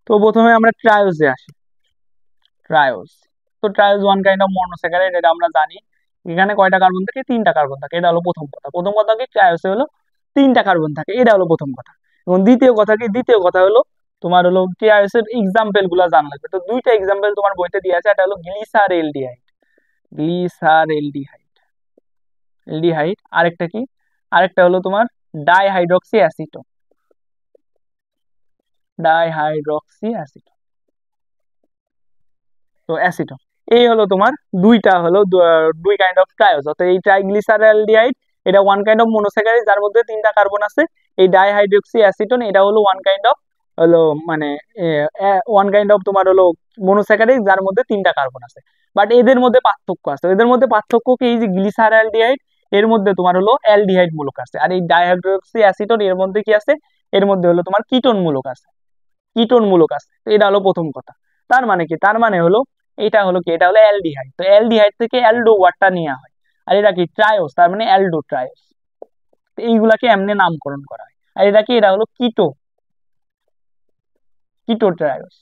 তো প্রথমে আমরা ট্রায়োসে আসি। ট্রায়োস, তো triose one kind of monosaccharide, এটা আমরা জানি। এখানে কয়টা কার্বন থাকে, 3টা কার্বন থাকে, এটা হলো প্রথম কথা। প্রথম কথা কি, ট্রায়োসে হলো 3টা কার্বন থাকে, এটা হলো প্রথম কথা। এবং দ্বিতীয় কথা কি, দ্বিতীয় কথা হলো তোমার হলো ট্রায়োসের এক্সাম্পল গুলা জানা লাগবে। তো দুইটা এক্সাম্পল তোমার বইতে দিয়ে আছে, এটা হলো গ্লিসারএলডিহাইড, গ্লিসারএলডিহাইড, এলডিহাইড। আরেকটা কি, আরেকটা হলো তোমার ডাইহাইড্রক্সি অ্যাসিটোন, ডাইহাইড্রক্সি অ্যাসিটোন, তো অ্যাসিটোন। এই হলো তোমার দুইটা হলো দুই কাইন্ড অফ ট্রায়োস। অর্থাৎ এই ট্রাইগ্লিসারাইড এটা ওয়ান কাইন্ড অফ মনোস্যাকারাইড যার মধ্যে 3টা কার্বন আছে। এই ডাইহাইড্রক্সি অ্যাসিটোন এটা হলো ওয়ান কাইন্ড অফ হলো মানে ওয়ান কাইন্ড অফ তোমার হলো মনোস্যাকারাইড যার মধ্যে 3টা কার্বন আছে। বাট এদের মধ্যে পার্থক্য আছে, এদের মধ্যে পার্থক্য কি, এই যে গ্লিসারআলডিহাইড এর মধ্যে তোমার হলো অ্যালডিহাইড মূলক আছে, আর এই ডাইহাইড্রক্সি অ্যাসিটোন এর মধ্যে কি আছে, এর মধ্যে হলো তোমার কিটোন মূলক আছে, কিটোন মূলক আছে। তো এটা হলো প্রথম কথা। তার মানে কি, তার মানে হলো এটা হলো কি, এটা হলো অ্যালডিহাইড, তো অ্যালডিহাইড থেকে অ্যালডো ওয়ার্ডটা নেওয়া হয়। আর এটা কি ট্রায়োস, তার মানে অ্যালডো ট্রায়োস। তো এইগুলাকে এমনি নামকরণ করা হয়। আর এটা কি, এটা হলো কিটো, কিটো ট্রায়োস।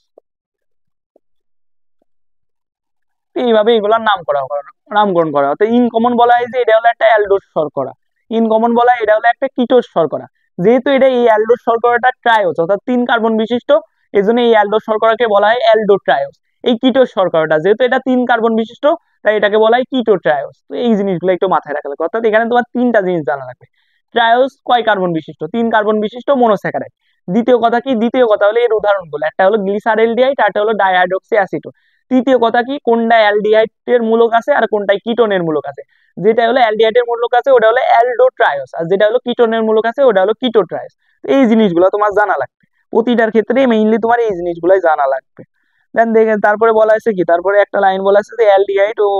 এইভাবে এগুলার নামকরণ করা হয়। তো ইনকমন বলা হয় যে এটা হলো একটা অ্যালডোস শর্করা, ইনকমন বলা হয় এটা হলো একটা কিটোস শর্করা। যেহেতু এটা এই অ্যালডোস শর্করাটা ট্রায়োস অর্থাৎ 3 কার্বন বিশিষ্ট, এই জন্য এই অ্যালডোস শর্করাকে বলা হয় অ্যালডো ট্রায়োস। এই কিটোস শর্করাটা যেহেতু এটা 3 কার্বন বিশিষ্ট, তাই এটাকে বলা হয় কিটো ট্রায়োস। তো এই জিনিসগুলো একটু মাথায় রাখা লাগবে। অর্থাৎ এখানে তোমার 3টা জিনিস জানা লাগবে। ট্রায়োস কয় কার্বন বিশিষ্ট, 3 কার্বন বিশিষ্ট মনোস্যাকারাইড। দ্বিতীয় কথা কি, দ্বিতীয় কথা হলো এর উদাহরণগুলো, একটা হলো গ্লিসারএলডিহাইড, একটা হলো ডাইহাইড্রক্সি অ্যাসিটোন। তৃতীয় কথা কি, কোনটা অ্যালডিহাইডের মূলক আছে আর কোনটায় কিটোনের মূলক আছে। যেটা হলো অ্যালডিহাইডের মূলক আছে ওটা হলো অ্যালডো ট্রায়োস, আর যেটা হলো কিটোনের মূলক আছে ওটা হলো কিটো ট্রায়োস। এই জিনিসগুলো তোমার জানা লাগবে, প্রতিটার ক্ষেত্রে মেইনলি তোমার এই জিনিসগুলাই জানা লাগবে। দেন দেখে তারপরে বলা আছে কি, তারপরে একটা লাইন বলা আছে যে অ্যালডিহাইড ও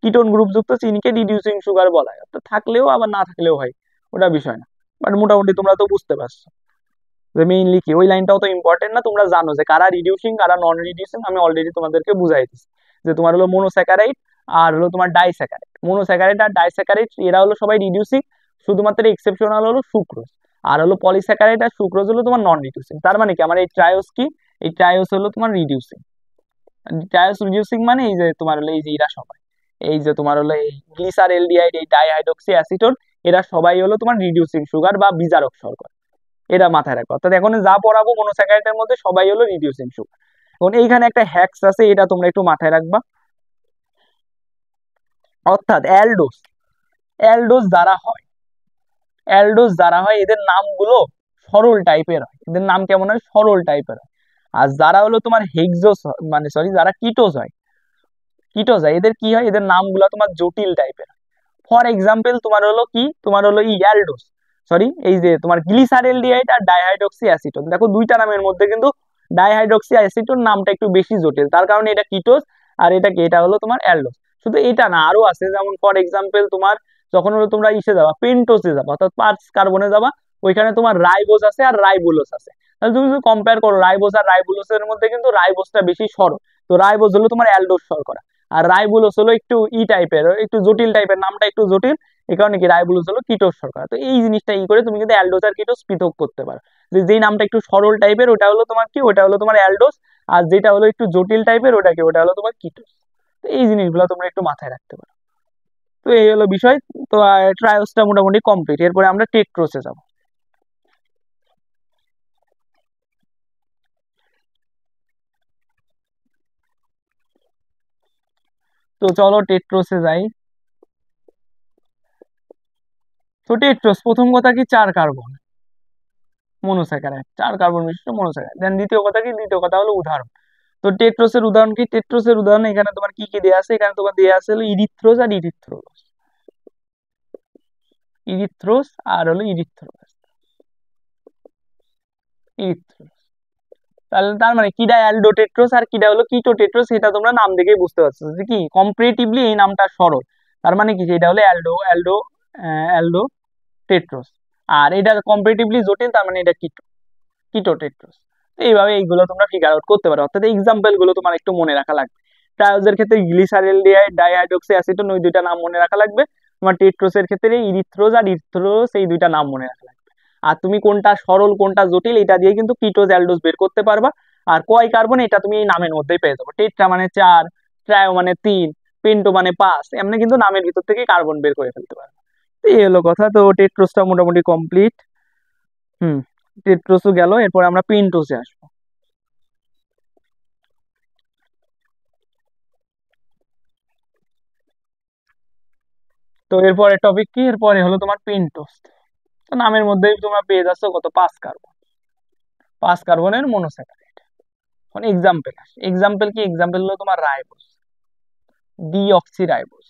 কিটোন গ্রুপ যুক্ত চিনিকে রিডিউসিং সুগার বলা হয়। অর্থাৎ থাকলেও আবার না থাকলেও হয়, ওটা বিষয় না। বাট মোটামুটি তোমরা তো বুঝতে পারছো যে মেইনলি কি, ওই লাইনটাও তো ইম্পর্টেন্ট না, তোমরা জানো যে কারা রিডিউসিং কারা নন রিডিউসিং, আমি অলরেডি তোমাদেরকে বুঝাই দিচ্ছি। যে তোমার হলো মনোস্যাকারাইড আর হলো তোমার ডাইস্যাকারাইড, মনোস্যাকারাইড আর ডাইস্যাকারাইড এরা হলো সবাই রিডিউসিং, শুধুমাত্র এক্সেপশনাল হলো সুক্রোজ। আর হলো পলিস্যাকারাইড আর সুক্রোজ হলো তোমার নন রিডিউসিং। তার মানে কি, আমার এই ট্রায়োস কি, এই ট্রায়োস হলো তোমার রিডিউসিং। ট্রায়োস রিডিউসিং মানে এই যে তোমার হলো এই যে এরা সবাই, এই যে তোমার হলো এই গ্লিসারএলডিহাইড, এই ডাইহাইড্রক্সি অ্যাসিটোন, এরা সবাই হলো তোমার রিডিউসিং সুগার বা বিজারক শর্করা। এটা মাথায় রাখো। অর্থাৎ এখন যা পড়াবো মনোস্যাকারাইডের মধ্যে সবাই হলো রিডিউসিং সুগার। এখন এইখানে একটা হ্যাক্স আছে, এটা তোমরা একটু মাথায় রাখবা। অর্থাৎ অ্যালডোস, অ্যালডোস যারা হয়, অ্যালডোস যারা হয় এদের নামগুলো সরল টাইপের হয়, এদের নাম কেমন হয়, সরল টাইপের হয়। আর যারা হলো তোমার হেক্সোস মানে সরি যারা কিটোস হয়, কিটোজ হয়, এদের কি হয়, এদের নামগুলো তোমার জটিল টাইপের। ফর এক্সাম্পল তোমার হলো কি, তোমার হলো অ্যালডোস, সরি এই যে তোমার গ্লিসারেলডিহাইড আর ডাইহাইড্রক্সি অ্যাসিটোন, দেখো দুইটা নামের মধ্যে কিন্তু ডাইহাইড্রক্সি অ্যাসিটোন নামটা একটু বেশি জটিল, তার কারণে এটা কিটোজ আর এটা কি, এটা হলো তোমার অ্যালডোস। শুধু এটা না, আরো আছে, যেমন ফর এক্সাম্পল তোমার যখন হলো তোমরা ইসে যাবা, পেন্টোসে যাবা অর্থাৎ 5 কার্বনে যাবা, ওইখানে তোমার রাইবোজ আছে আর রাইবোলোস আছে। তাহলে তুমি যদি কম্পেয়ার করো রাইবোজ আর রাইবোলোসের মধ্যে কিন্তু রাইবোজটা বেশি সরল, তো রাইবোজ হলো তোমার অ্যালডোস শর্করা, আর রাইবোলোস হলো একটু টাইপের, একটু জটিল টাইপের, নামটা একটু জটিল, এই কারণে কি রাইবোলোস হলো কিটোজ শর্করা। তো এই জিনিসটা করে তুমি কিন্তু অ্যালডোস আর কিটোজ পৃথক করতে পারো, যে যেই নামটা একটু সরল টাইপের ওটা হলো তোমার কি, ওটা হলো তোমার অ্যালডোস, আর যেটা হলো একটু জটিল টাইপের ওটা কি, ওটা হলো তোমার কিটোজ। তো এই জিনিসগুলো তোমরা একটু মাথায় রাখতে পারো। তো এই হলো বিষয়। তো ট্রায়োসটা মোটামুটি কমপ্লিট, এরপরে আমরা টেট্রোসে যাব। তো চলো টেট্রোসে যাই। তো টেট্রোস প্রথম কথা কি, 4 কার্বন মনোস্যাকারাইড, 4 কার্বন বিশিষ্ট মনোস্যাকারাইড। দেন দ্বিতীয় কথা কি, দ্বিতীয় কথা হলো উদাহরণ। তো টেট্রোসের উদাহরণ কি, টেট্রোসের উদাহরণ এখানে তোমার কি কি দেওয়া আছে, এখানে তোমার দেওয়া আছে হলো ইরিথ্রোস আর ইরিথ্রোলোস, ইরিথ্রোস আর হলো ইরিথ্রোলোস, ইরিথ্রোলোস। তাহলে তার মানে কিডা অ্যালডো টেট্রোস আর কিডা হলো কিটো টেট্রোস, এটা তোমরা নাম দেখেই বুঝতে পারছো যে কি কম্পারেটিভলি এই নামটা সরল, তার মানে কি এটা হলো অ্যালডো অ্যালডো অ্যালডো টেট্রোস, আর এটা কম্পারেটিভলি জটিল, তার মানে এটা কিটো কিটো টেট্রোস। এইভাবে এইগুলো তোমরা ফিগার আউট করতে পারো, অর্থাৎ এক্সাম্পল গুলো তোমার একটু মনে রাখা লাগবে। ট্রায়োজের ক্ষেত্রে গ্লিসারেলডিহাইড ডাইহাইড্রক্সি অ্যাসিটোন, ওই দুইটা নাম মনে রাখা লাগবে। তোমার টেট্রোসের ক্ষেত্রে ইরিথ্রোজ আর ইরিথ্রোস, এই দুইটা নাম মনে রাখা লাগবে। আর তুমি কোনটা সরল কোনটা জটিল এটা দিয়ে কিন্তু কিটোজ অ্যালডোজ বের করতে পারবা। আর কয় কার্বন এটা তুমি এই নামের মধ্যেই পেয়ে যাবো, টেট্রা মানে 4, ট্রায়ো মানে 3, পেন্টো মানে 5, এমনি কিন্তু নামের ভিতর থেকে কার্বন বের করে ফেলতে পারবে। তো এই হলো কথা। তো টেট্রোসটা মোটামুটি কমপ্লিট। হুম, টেট্রোসও গেল, এরপর আমরা পেন্টোসে আসবো। তো এরপরে টপিক কি, এরপরে হলো তোমার পেন্টোস। তো নামের মধ্যেই তোমরা পেয়ে যাচ্ছ কত, 5 কার্বন, 5 কার্বনের মনোস্যাকারাইড। এখন এক্সাম্পল আসে, এক্সাম্পল কি, এক্সাম্পল হলো তোমার রাইবোস, ডিঅক্সি রাইবোস,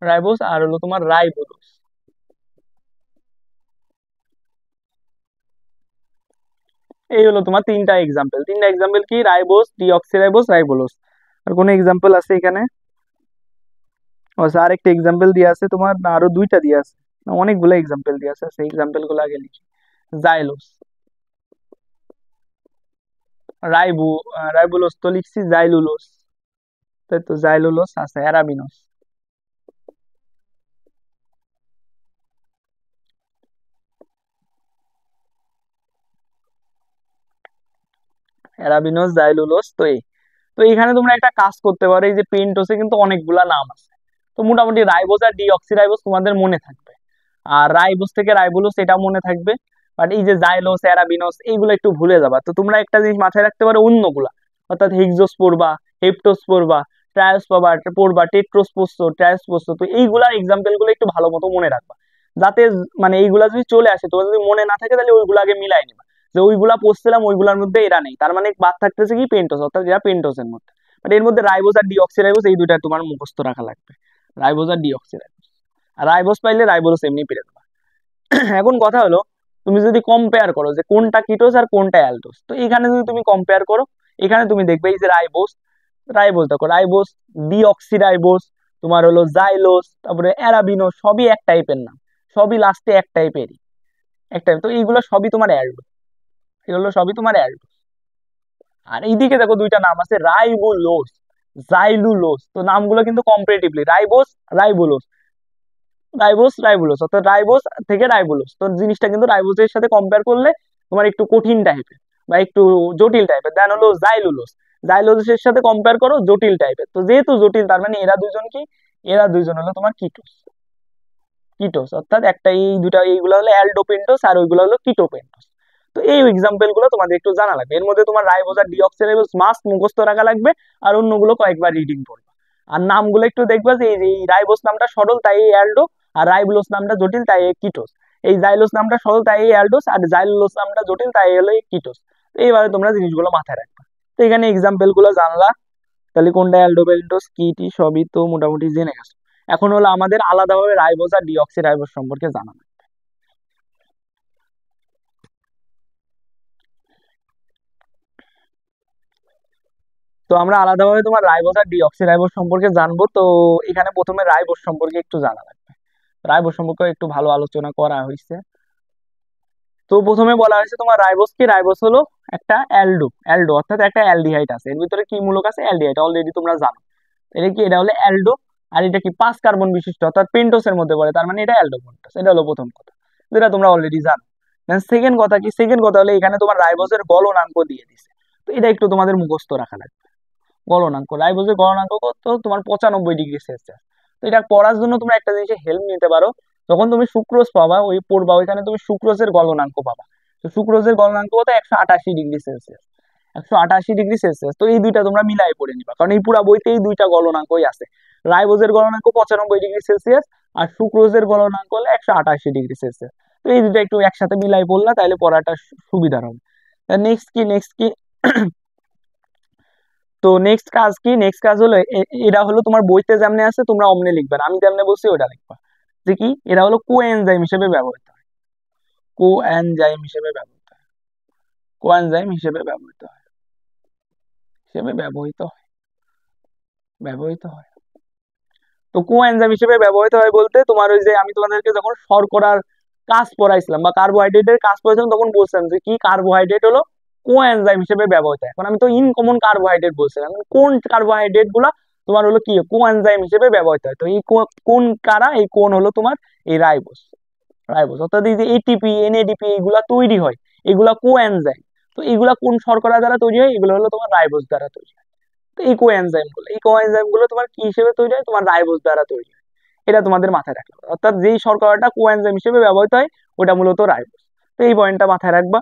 রাইবোস আর হলো তোমার রাইবোলোস। এই হলো তোমার তিনটা এক্সাম্পল, তিনটা এক্সাম্পল কি, রাইবোস, ডিঅক্সি রাইবোস, রাইবোলোস। আর কোন এক্সাম্পল আছে এখানে? আচ্ছা, আরেকটা এক্সাম্পল দিয়ে আছে তোমার, না আরো দুইটা দিয়ে আছে, অনেকগুলো এক্সাম্পল দিয়ে আছে, সেই এক্সাম্পল গুলো আগে লিখি। জাইলোস, রাইবো, রাইবোলোস তো লিখছি, জাইলুলোস, তাই তো জাইলুলোস আছে, অ্যারাবিনোস, অ্যারাবিনোস, জাইলুলোস। তো এই, তো এখানে তোমরা একটা কাজ করতে পারো, এই যে পেন্টোসে কিন্তু অনেকগুলা নাম আছে, তো মোটামুটি রাইবোস আর ডিঅক্সি রাইবোস তোমাদের মনে থাকবে, আর রাইবোস থেকে রাইবোলোস এটা মনে থাকবে, বাট এই যে জাইলোস, অ্যারাবিনোস এইগুলো একটু ভুলে যাবা। তো তোমরা একটা জিনিস মাথায় রাখতে পারো, অন্যগুলা অর্থাৎ হেক্সোস পড়বা, হেপ্টোস পড়বা, ট্রায়োস পড়বা, টেট্রোস পড়ছো, ট্রায়োস পড়ছো, তো এইগুলার এক্সাম্পল গুলো একটু ভালো মতো মনে রাখবা, যাতে মানে এইগুলা যদি চলে আসে তোমার যদি মনে না থাকে তাহলে ওইগুলো আগে মিলাই নিবা, যে ওইগুলা পড়ছিলাম ওইগুলোর মধ্যে এরা নেই, তার মানে বাদ থাকতেছে কি পেন্টোস, অর্থাৎ যেটা পেন্টোসের মধ্যে, বাট এর মধ্যে রাইবোস আর ডিঅক্সি রাইবোস এই দুইটা তোমার মুখস্থ রাখা লাগবে, রাইবোস আর ডিঅক্সি রাইবোস। আর রাইবোস পাইলে রাইবোলোস এমনি পেরে দেবা। এখন কথা হলো, তুমি যদি কম্পেয়ার করো যে কোনটা কিটোস আর কোনটা অ্যালডোস, তো এখানে যদি তুমি কম্পেয়ার করো, এখানে তুমি দেখবে এই যে রাইবোস, রাইবোস দেখো, রাইবোস, ডিঅক্সি রাইবোস, তোমার হলো জাইলোস, তারপরে অ্যারাবিনো, সবই এক টাইপের নাম, সবই লাস্টে এক টাইপেরই, এক টাইপ। তো এইগুলো সবই তোমার অ্যালডোস, এগুলো সবই তোমার অ্যালডোস। আর এইদিকে দেখো দুইটা নাম আছে, রাইবোলোস, জাইলুলোস, তো নামগুলো কিন্তু comparatively ribose, ribulose, ribose, ribulose, অর্থাৎ রাইবোস থেকে রাইবোলোস, তো জিনিসটা কিন্তু রাইবোসের সাথে কম্পেয়ার করলে তোমার একটু কঠিন টাইপের বা একটু জটিল টাইপের। দেন হলো জাইলুলোস, জাইলুলোসের সাথে কম্পেয়ার করো জটিল টাইপের, তো যেহেতু জটিল তার মানে এরা দুইজন কি, এরা দুইজন হলো তোমার কিটোস, কিটোস অর্থাৎ একটা, এই দুটা এইগুলো হলো অ্যালডোপেন্টোস আর ওইগুলো হলো কিটোপেন্টোস। তো এই এক্সাম্পল গুলো তোমাদের একটু জানা লাগবে, এর মধ্যে তোমার রাইবোস আর ডিঅক্সিরাইবোস মাস্ট মুখস্থ রাখা লাগবে, আর অন্যগুলো কয়েকবার রিডিং করবে। আর নামগুলো একটু দেখবা যে এই রাইবোস নামটা সরল তাই এই অ্যালডো, আর রাইবোলোস নামটা জটিল তাই এই কিটোস, এই জাইলোস নামটা সরল তাই এই অ্যালডোস, আর জাইলোস নামটা জটিল তাই হলো এই কিটোস। তো এইভাবে তোমরা জিনিসগুলো মাথায় রাখবা। তো এখানে এক্সাম্পল গুলো জানলা, তাহলে কোনটা অ্যালডোবেন্টোস কি টি সবই তো মোটামুটি জেনে গেছো। এখন হলো আমাদের আলাদাভাবে রাইবোজ আর ডিঅক্সি রাইবোজ সম্পর্কে জানা। তো আমরা আলাদাভাবে তোমার রাইবোজ আর ডিঅক্সি রাইবোজ সম্পর্কে জানবো। তো এখানে প্রথমে রাইবোজ সম্পর্কে একটু জানা লাগবে। রাইবোজ সম্পর্কে একটু ভালো আলোচনা করা হয়েছে। তো প্রথমে বলা হয়েছে তোমার রাইবোজ কি, রাইবোজ হলো একটা অ্যালডো, অ্যালডো অর্থাৎ একটা অ্যালডিহাইড আছে, এর ভিতরে কি মূলক আছে, অ্যালডিহাইড, অলরেডি তোমরা জানো। এটা কি, এটা হলো অ্যালডো। আর এটা কি 5 কার্বন বিশিষ্ট অর্থাৎ পেন্টোসের মধ্যে পড়ে, তার মানে এটা অ্যালডো পেন্টোস। এটা হলো প্রথম কথা, যেটা তোমরা অলরেডি জানো। দেন সেকেন্ড কথা কি, সেকেন্ড কথা হলো এখানে তোমার রাইবোজের গলনাঙ্ক দিয়ে দিছে। তো এটা একটু তোমাদের মুখস্থ রাখা লাগবে। গলনাঙ্ক, রাইবোজের গলনাঙ্ক কত, তোমার 95°C। তো এটা পড়ার জন্য তোমরা একটা জিনিসে হেল্প নিতে পারো। যখন তুমি সুক্রোজ পাবা, ওই পড়বা, ওইখানে তুমি সুক্রোজের গলনাঙ্ক পাবা। তো সুক্রোজের গলনাঙ্ক কত, 188°C। 188°C। তো এই দুইটা তোমরা মিলাই পড়ে নিবা, কারণ এই পুরা বইতে এই দুইটা গলনাঙ্কই আছে। রাইবোজের গলনাঙ্ক 95°C আর সুক্রোজের গলনাঙ্ক হলো 188°C। তো এই দুটো একটু একসাথে মিলাই পড়লা, তাহলে পড়াটা সুবিধার হবে। নেক্সট কি, নেক্সট কি তো নেক্সট কাজ কি, নেক্সট কাজ হলো এটা হলো তোমার বইতে যেমনে আছে তোমরা অমনে লিখবে না, আমি যেমনে বলছি ওটা লিখবা। যে কি, এরা হলো কোএনজাইম হিসেবে ব্যবহৃত হয়, কোএনজাইম হিসেবে ব্যবহৃত হয়, কোএনজাইম হিসেবে ব্যবহৃত হয়, হিসেবে ব্যবহৃত হয়, ব্যবহৃত হয়। তো কোএনজাইম হিসেবে ব্যবহৃত হয় বলতে তোমার ওই যে আমি তোমাদেরকে যখন শর্করার কাজ পড়াইছিলাম বা কার্বোহাইড্রেটের কাজ পড়াইছিলাম, তখন বলছিলাম যে কি কার্বোহাইড্রেট হলো কোএনজাইম হিসেবে ব্যবহৃত হয়। এখন আমি তো ইনকমন কার্বোহাইড্রেট বলছিলাম, কোন কার্বোহাইড্রেট গুলা তোমার হলো কি কোএনজাইম হিসেবে ব্যবহৃত হয়। তো এই কোন কারা, এই কোন হলো তোমার এই রাইবোজ, রাইবোজ অর্থাৎ এই যে এটিপি এনএডিপি এগুলা তৈরি হয়, এগুলা কোএনজাইম। তো এগুলা কোন শর্করা দ্বারা তৈরি হয়, এগুলো হলো তোমার রাইবোজ দ্বারা তৈরি হয়। তো এই কোএনজাইম গুলো, এই কোএনজাইম গুলো তোমার কি হিসেবে তৈরি হয়, তোমার রাইবোজ দ্বারা তৈরি হয়। এটা তোমাদের মাথায় রাখতে হবে, অর্থাৎ যেই শর্করাটা কোএনজাইম হিসেবে ব্যবহৃত হয় ওটা মূলত রাইবোজ। তো এই পয়েন্টটা মাথায় রাখবা।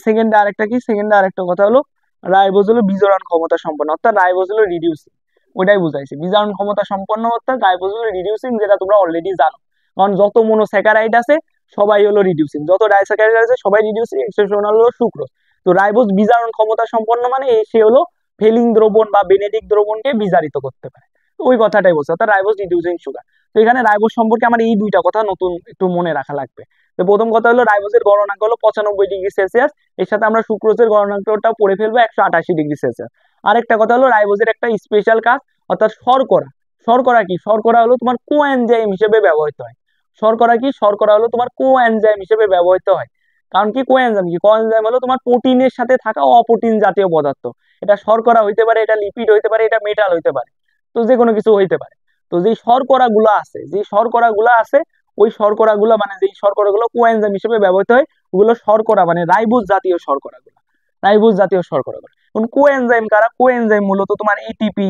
সেকেন্ডে আরেকটা কি, সেকেন্ডে আরেকটা কথা হলো রাইবোজ হলো বিজারণ ক্ষমতা সম্পন্ন, অর্থাৎ রাইবোজ হলো রিডিউসিং। ওটাই বুঝাইছি, বিজারণ ক্ষমতা সম্পন্ন অর্থাৎ রাইবোজ হলো রিডিউসিং, যেটা তোমরা অলরেডি জানো। কারণ যত মনোস্যাকারাইড আছে সবাই হলো রিডিউসিং, যত ডাইস্যাকারাইড আছে সবাই রিডিউসিং, এক্সেপশন হলো সুক্রোজ। তো রাইবোজ বিজারণ ক্ষমতা সম্পন্ন মানে সে হলো ফেলিং দ্রবণ বা বেনেডিক দ্রবণকে বিজারিত করতে পারে। তো ওই কথাটাই বলছে, অর্থাৎ রাইবোজ রিডিউসিং সুগার। তো এখানে রাইবোজ সম্পর্কে আমার এই দুইটা কথা নতুন একটু মনে রাখা লাগবে। তো প্রথম কথা হলো রাইবোজের গলনাঙ্ক হলো 95°C, এর সাথে আমরা সুক্রোজের গলনাঙ্কটা পড়ে ফেলবো 188°C। আরেকটা কথা হলো রাইবোজের একটা স্পেশাল কাজ, অর্থাৎ শর্করা। শর্করা কি, শর্করা হলো তোমার কোএনজাইম হিসেবে ব্যবহৃত হয়। শর্করা কি, শর্করা হলো তোমার কোএনজাইম হিসেবে ব্যবহৃত হয়। কারণ কি কোএনজাইম কি, কোএনজাইম হলো তোমার প্রোটিনের সাথে থাকা অপ্রোটিন জাতীয় পদার্থ। এটা শর্করা হইতে পারে, এটা লিপিড হইতে পারে, এটা মেটাল হইতে পারে, তো যে কোনো কিছু হইতে পারে। তো যেই শর্করা গুলা আছে, যেই শর্করা গুলা আছে, ওই শর্করা গুলা মানে যেই শর্করা গুলো কোএনজাইম হিসেবে ব্যবহৃত হয়, ওগুলো শর্করা মানে রাইবোজ জাতীয় শর্করা গুলো, রাইবোজ জাতীয় শর্করা গুলো। এখন কোএনজাইম কারা, কোএনজাইম মূলত তোমার এটিপি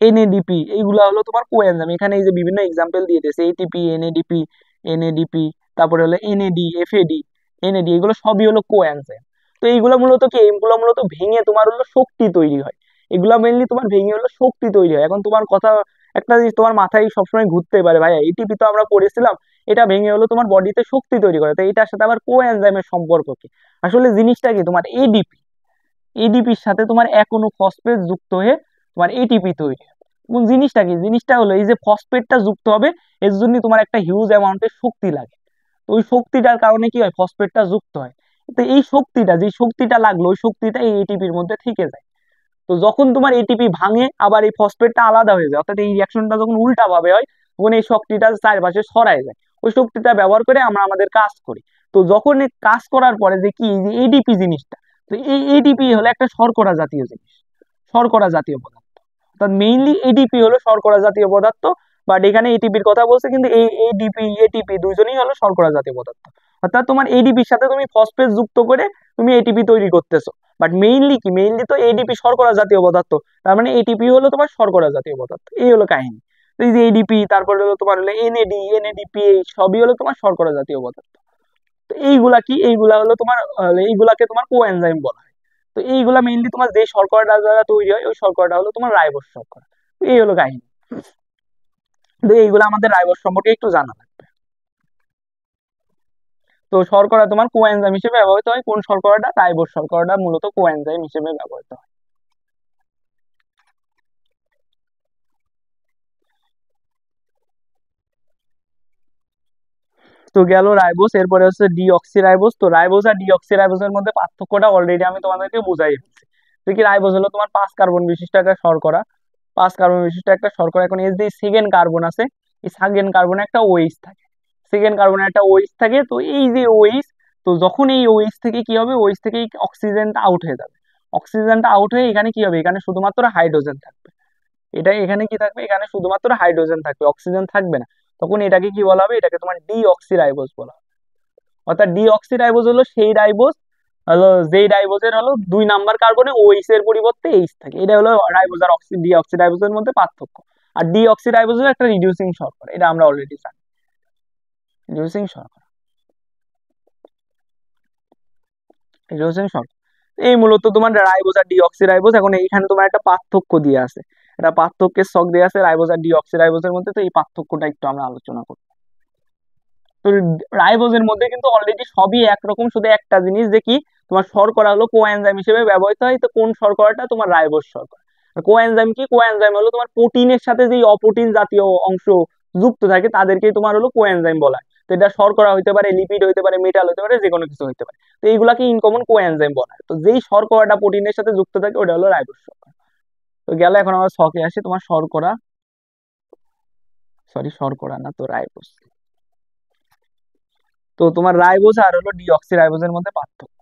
এনএডিপি এইগুলা হলো তোমার কোএনজাইম। এখানে এই যে বিভিন্ন এক্সাম্পল দিয়ে দিয়েছে, এটিপি এনএডিপি, এনএডিপি, তারপরে হলো এনএডি এফএডি, এনএডি, এগুলো সবই হলো কোএনজাইম। তো এইগুলো মূলত কি, এইগুলো মূলত ভেঙে তোমার হলো শক্তি তৈরি হয়। এগুলা মেনলি তোমার ভেঙে হলো শক্তি তৈরি হয়। এখন তোমার কথা একটা জিনিস তোমার মাথায় সবসময় ঘুরতে পারে, ভাইয়া এটিপি তো আমরা পড়েছিলাম, এটা ভেঙে হলো তোমার বডিতে শক্তি তৈরি করে, তো এটার সাথে আবার কোএনজাইমের সম্পর্ক কি? আসলে জিনিসটা কি, তোমার এডিপি, এডিপির সাথে তোমার এক অণু ফসফেট যুক্ত হয়ে তোমার এটিপি তৈরি হয়। এবং জিনিসটা কি, জিনিসটা হলো এই যে ফসফেটটা যুক্ত হবে, এর জন্য তোমার একটা হিউজ অ্যামাউন্টের শক্তি লাগে। তো ওই শক্তিটার কারণে কি হয়, ফসফেটটা যুক্ত হয়। তো এই শক্তিটা, যে শক্তিটা লাগলো, ওই শক্তিটা এই এটিপির মধ্যে থেকে যায়। তো যখন তোমার এটিপি ভাঙে, আবার এই ফসফেটটা আলাদা হয়ে যায়, অর্থাৎ এই রিয়াকশনটা যখন উল্টা ভাবে হয়, তখন এই শক্তিটা চারপাশে ছড়ায় যায়। ওই শক্তিটা ব্যবহার করে আমরা আমাদের কাজ করি। তো যখন এই কাজ করার পরে যে কি, যে এডিপি জিনিসটা, তো এই এডিপি হলো একটা শর্করা জাতীয় জিনিস, শর্করা জাতীয় পদার্থ। অর্থাৎ মেইনলি এডিপি হলো শর্করা জাতীয় পদার্থ। বাট এখানে এটিপির কথা বলছে, কিন্তু এই এডিপি এটিপি দুইজনই হলো শর্করা জাতীয় পদার্থ। অর্থাৎ তোমার এডিপির সাথে তুমি ফসফেট যুক্ত করে তুমি এটিপি তৈরি করতেছো। বাট মেইনলি কি, মেইনলি তো এডিপি শর্করা জাতীয় পদার্থ, তার মানে এটিপি হলো তোমার শর্করা জাতীয় পদার্থ। এই হলো কাহিনী। তো এই যে এডিপি, তারপরে হলো তোমার হলো এনএডি এনএডিপি, সবই হলো তোমার শর্করা জাতীয় পদার্থ। তো এইগুলা কি, এইগুলা হলো তোমার এইগুলাকে তোমার কোএনজাইম বলা হয়। তো এইগুলা মেইনলি তোমার যে শর্করাটা দ্বারা তৈরি হয়, ওই শর্করাটা হলো তোমার রাইবোজ শর্করা। তো এই হলো কাহিনী। তো এইগুলো আমাদের রাইবোজ সম্পর্কে একটু জানা লাগবে। তো শর্করা তোমার কোএনজাইম হিসেবে ব্যবহৃত হয়। কোন শর্করাটা? রাইবোজ শর্করাটা মূলত কোএনজাইম হিসেবে ব্যবহৃত হয়। তো গেল রাইবোজ, এরপরে হচ্ছে ডিঅক্সি রাইবোজ। তো রাইবোজ আর ডিঅক্সি রাইবোজের মধ্যে পার্থক্যটা অলরেডি আমি তোমাদেরকে বুঝাই দিচ্ছি। তো কি, রাইবোজ হলো তোমার 5 কার্বন বিশিষ্ট একটা শর্করা, 5 কার্বন বিশিষ্ট একটা শর্করা। এখন এই যে সেকেন্ড কার্বন আছে, এই সেকেন্ড কার্বনে একটা ওএইচ থাকে, সেকেন্ড কার্বনে একটা ওএইচ থাকে। তো এই যে ওএইচ, তো যখন এই ওএইচ থেকে কি হবে, ওএইচ থেকে এই অক্সিজেনটা আউট হয়ে যাবে। অক্সিজেনটা আউট হয়ে এখানে কি হবে, এখানে শুধুমাত্র হাইড্রোজেন থাকবে। এটা এখানে কি থাকবে, এখানে শুধুমাত্র হাইড্রোজেন থাকবে, অক্সিজেন থাকবে না। তখন এটাকে কি বলা হবে, এটাকে তোমার ডিঅক্সি রাইবোজ বলা হবে। অর্থাৎ ডিঅক্সি রাইবোজ হলো সেই রাইবোজ, হলো যেই রাইবোজের হলো 2 নাম্বার কার্বনে ওএইচ এর পরিবর্তে এইচ থাকে। এটা হলো রাইবোজ আর ডিঅক্সি রাইবোজের মধ্যে পার্থক্য। আর ডিঅক্সি রাইবোজ হলো একটা রিডিউসিং শর্করা, এটা আমরা অলরেডি জানি, রিডিউসিং শর্করা, রিডিউসিং শর্করা। এই মূলত তোমার রাইবোজ আর ডিঅক্সি রাইবোজ। এখন এইখানে তোমার একটা পার্থক্য দিয়ে আছে, এটা পার্থক্যের ছক দিয়ে আছে রাইবোজ আর ডিঅক্সি রাইবোজের মধ্যে। তো এই পার্থক্যটা একটু আমরা আলোচনা করব। তো রাইবোজের মধ্যে কিন্তু অলরেডি সবই একরকম, শুধু একটা জিনিস যে কি, তোমার শর্করা হলো কোএনজাইম হিসেবে ব্যবহৃত হয়। তো কোন শর্করাটা? তোমার রাইবোজ শর্করা। কোএনজাইম কি, কোএনজাইম হলো তোমার প্রোটিনের সাথে যে অপ্রোটিন জাতীয় অংশ যুক্ত থাকে তাদেরকেই তোমার হলো কোএনজাইম বলা হয়। তো এটা শর্করা হইতে পারে, লিপিড হইতে পারে, মেটাল হইতে পারে, যে কোনো কিছু হইতে পারে। তো এইগুলাকে ইনকমন কোএনজাইম বলা হয়। তো যেই শর্করাটা প্রোটিনের সাথে যুক্ত থাকে ওটা হলো রাইবোজ শর্করা। তো গেল, এখন আমরা ছকে আসি, তোমার শর্করা, সরি শর্করা না তো রাইবোজ। তো তোমার রাইবোজ আর হলো ডিঅক্সি রাইবোজের মধ্যে পার্থক্য,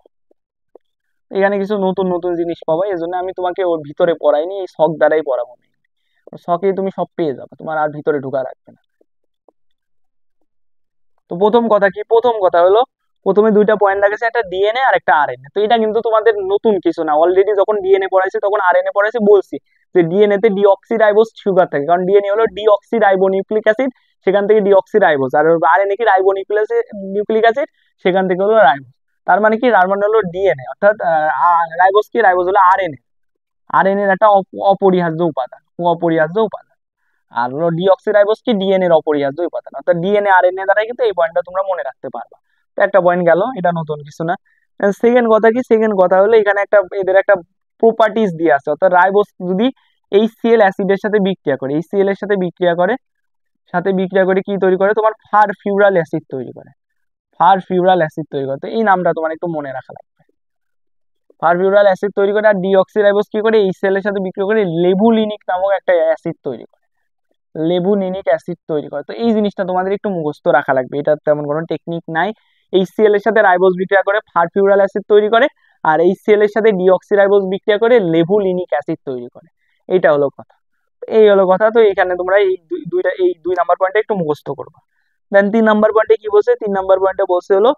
এখানে কিছু নতুন নতুন জিনিস পাবা, এই জন্য আমি তোমাকে ওর ভিতরে পড়াইনি, এই শখ দ্বারাই পড়াবো। শখে তুমি সব পেয়ে যাবে, তোমার আর ভিতরে ঢুকা রাখবে না। তো প্রথম কথা কি, প্রথম কথা হলো প্রথমে দুইটা পয়েন্ট লাগেছে, একটা ডিএনএ আর একটা আরএনএ। তো এটা কিন্তু তোমাদের নতুন কিছু না, অলরেডি যখন ডিএনএ পড়াইছি তখন আরএনএ পড়াইছি, বলছি যে ডিএনএ তে ডিঅক্সি রাইবোজ সুগার থাকে, কারণ ডিএনএ হলো ডিঅক্সি রাইবো নিউক্লিক অ্যাসিড, সেখান থেকে ডিঅক্সি রাইবোজ। আর আরএনএ কি, রাইবো নিউক্লিক অ্যাসিড, সেখান থেকে হলো রাইবোজ। তার মানে কি, তার মানে হলো ডিএনএ, অর্থাৎ রাইবোজ কি, রাইবোজ হলো আরএনএ, আরএনএ এর একটা অপরিহার্য উপাদান, অপরিহার্য উপাদান। আর হলো ডিঅক্সিরাইবোজ কি, ডিএনএ এর অপরিহার্য উপাদান। অর্থাৎ ডিএনএ আরএনএ দ্বারাই কিন্তু এই পয়েন্টটা তোমরা মনে রাখতে পারবা। তো একটা পয়েন্ট গেল, এটা নতুন কিছু না। সেকেন্ড কথা কি, সেকেন্ড কথা হলো এখানে একটা এদের একটা প্রপার্টিজ দিয়ে আছে। অর্থাৎ রাইবোজ যদি HCl অ্যাসিডের সাথে বিক্রিয়া করে, HCl এর সাথে বিক্রিয়া করে, সাথে বিক্রিয়া করে কি তৈরি করে, তোমার ফারফিউরাল অ্যাসিড তৈরি করে, ফারফিউরাল অ্যাসিড তৈরি করে। তো এই নামটা তোমার একটু মনে রাখা লাগবে, ফারফিউরাল অ্যাসিড তৈরি করে। আর ডিঅক্সিরাইবোজ কি করে, HCl এর সাথে বিক্রিয়া করে লেবুলিনিক নামক একটা অ্যাসিড তৈরি করে, লেবুনিনিক অ্যাসিড তৈরি করে। তো এই জিনিসটা তোমাদের একটু মুখস্থ রাখা লাগবে, এটা তেমন কোনো টেকনিক নাই। HCl এর সাথে রাইবোজ বিক্রিয়া করে ফারফিউরাল অ্যাসিড তৈরি করে, আর HCl এর সাথে ডিঅক্সিরাইবোজ বিক্রিয়া করে লেবুলিনিক অ্যাসিড তৈরি করে। এইটা হলো কথা, এই হলো কথা। তো এখানে তোমরা এই দুইটা, এই 2 নাম্বার পয়েন্টে একটু মুখস্থ করবা। দেন 3 নাম্বার পয়েন্টে কি বলছে, 3 নাম্বার পয়েন্টে বলছে হলো,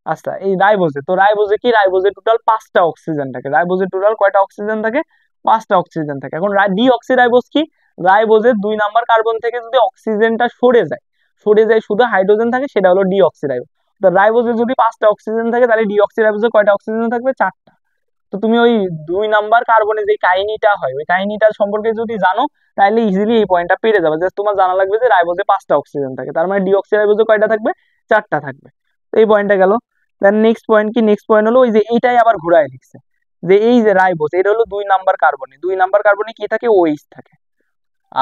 আচ্ছা এই রাইবোজে, তো রাইবোজে কি, রাইবোজে টোটাল 5টা অক্সিজেন থাকে। রাইবোজে টোটাল কয়টা অক্সিজেন থাকে? 5টা অক্সিজেন থাকে। এখন ডিঅক্সিরাইবোজ কি, রাইবোজের 2 নাম্বার কার্বন থেকে যদি অক্সিজেনটা সরে যায়, সরে যায় শুধু হাইড্রোজেন থাকে, সেটা হলো ডিঅক্সিরাইবোজ। তো রাইবোজে যদি 5টা অক্সিজেন থাকে, তাহলে ডিঅক্সিরাইবোজে কয়টা অক্সিজেন থাকবে? 4টা। তো তুমি ওই 2 নাম্বার কার্বনে যে কাহিনীটা হয়, ওই কাহিনীটা সম্পর্কে যদি জানো, তাহলে ইজিলি এই পয়েন্টটা পেরে যাবে। জাস্ট তোমার জানা লাগবে যে রাইবোজে 5টা অক্সিজেন থাকে, তার মানে ডিঅক্সিরাইবোজে কয়টা থাকবে? 4টা থাকবে। তো এই পয়েন্টটা গেল। দেন নেক্সট পয়েন্ট কি, নেক্সট পয়েন্ট হলো ওই যে এইটাই আবার ঘুরায় লিখছে, যে এই যে রাইবোজ, এটা হলো 2 নাম্বার কার্বনে, 2 নাম্বার কার্বনে কি থাকে? ওএইচ থাকে।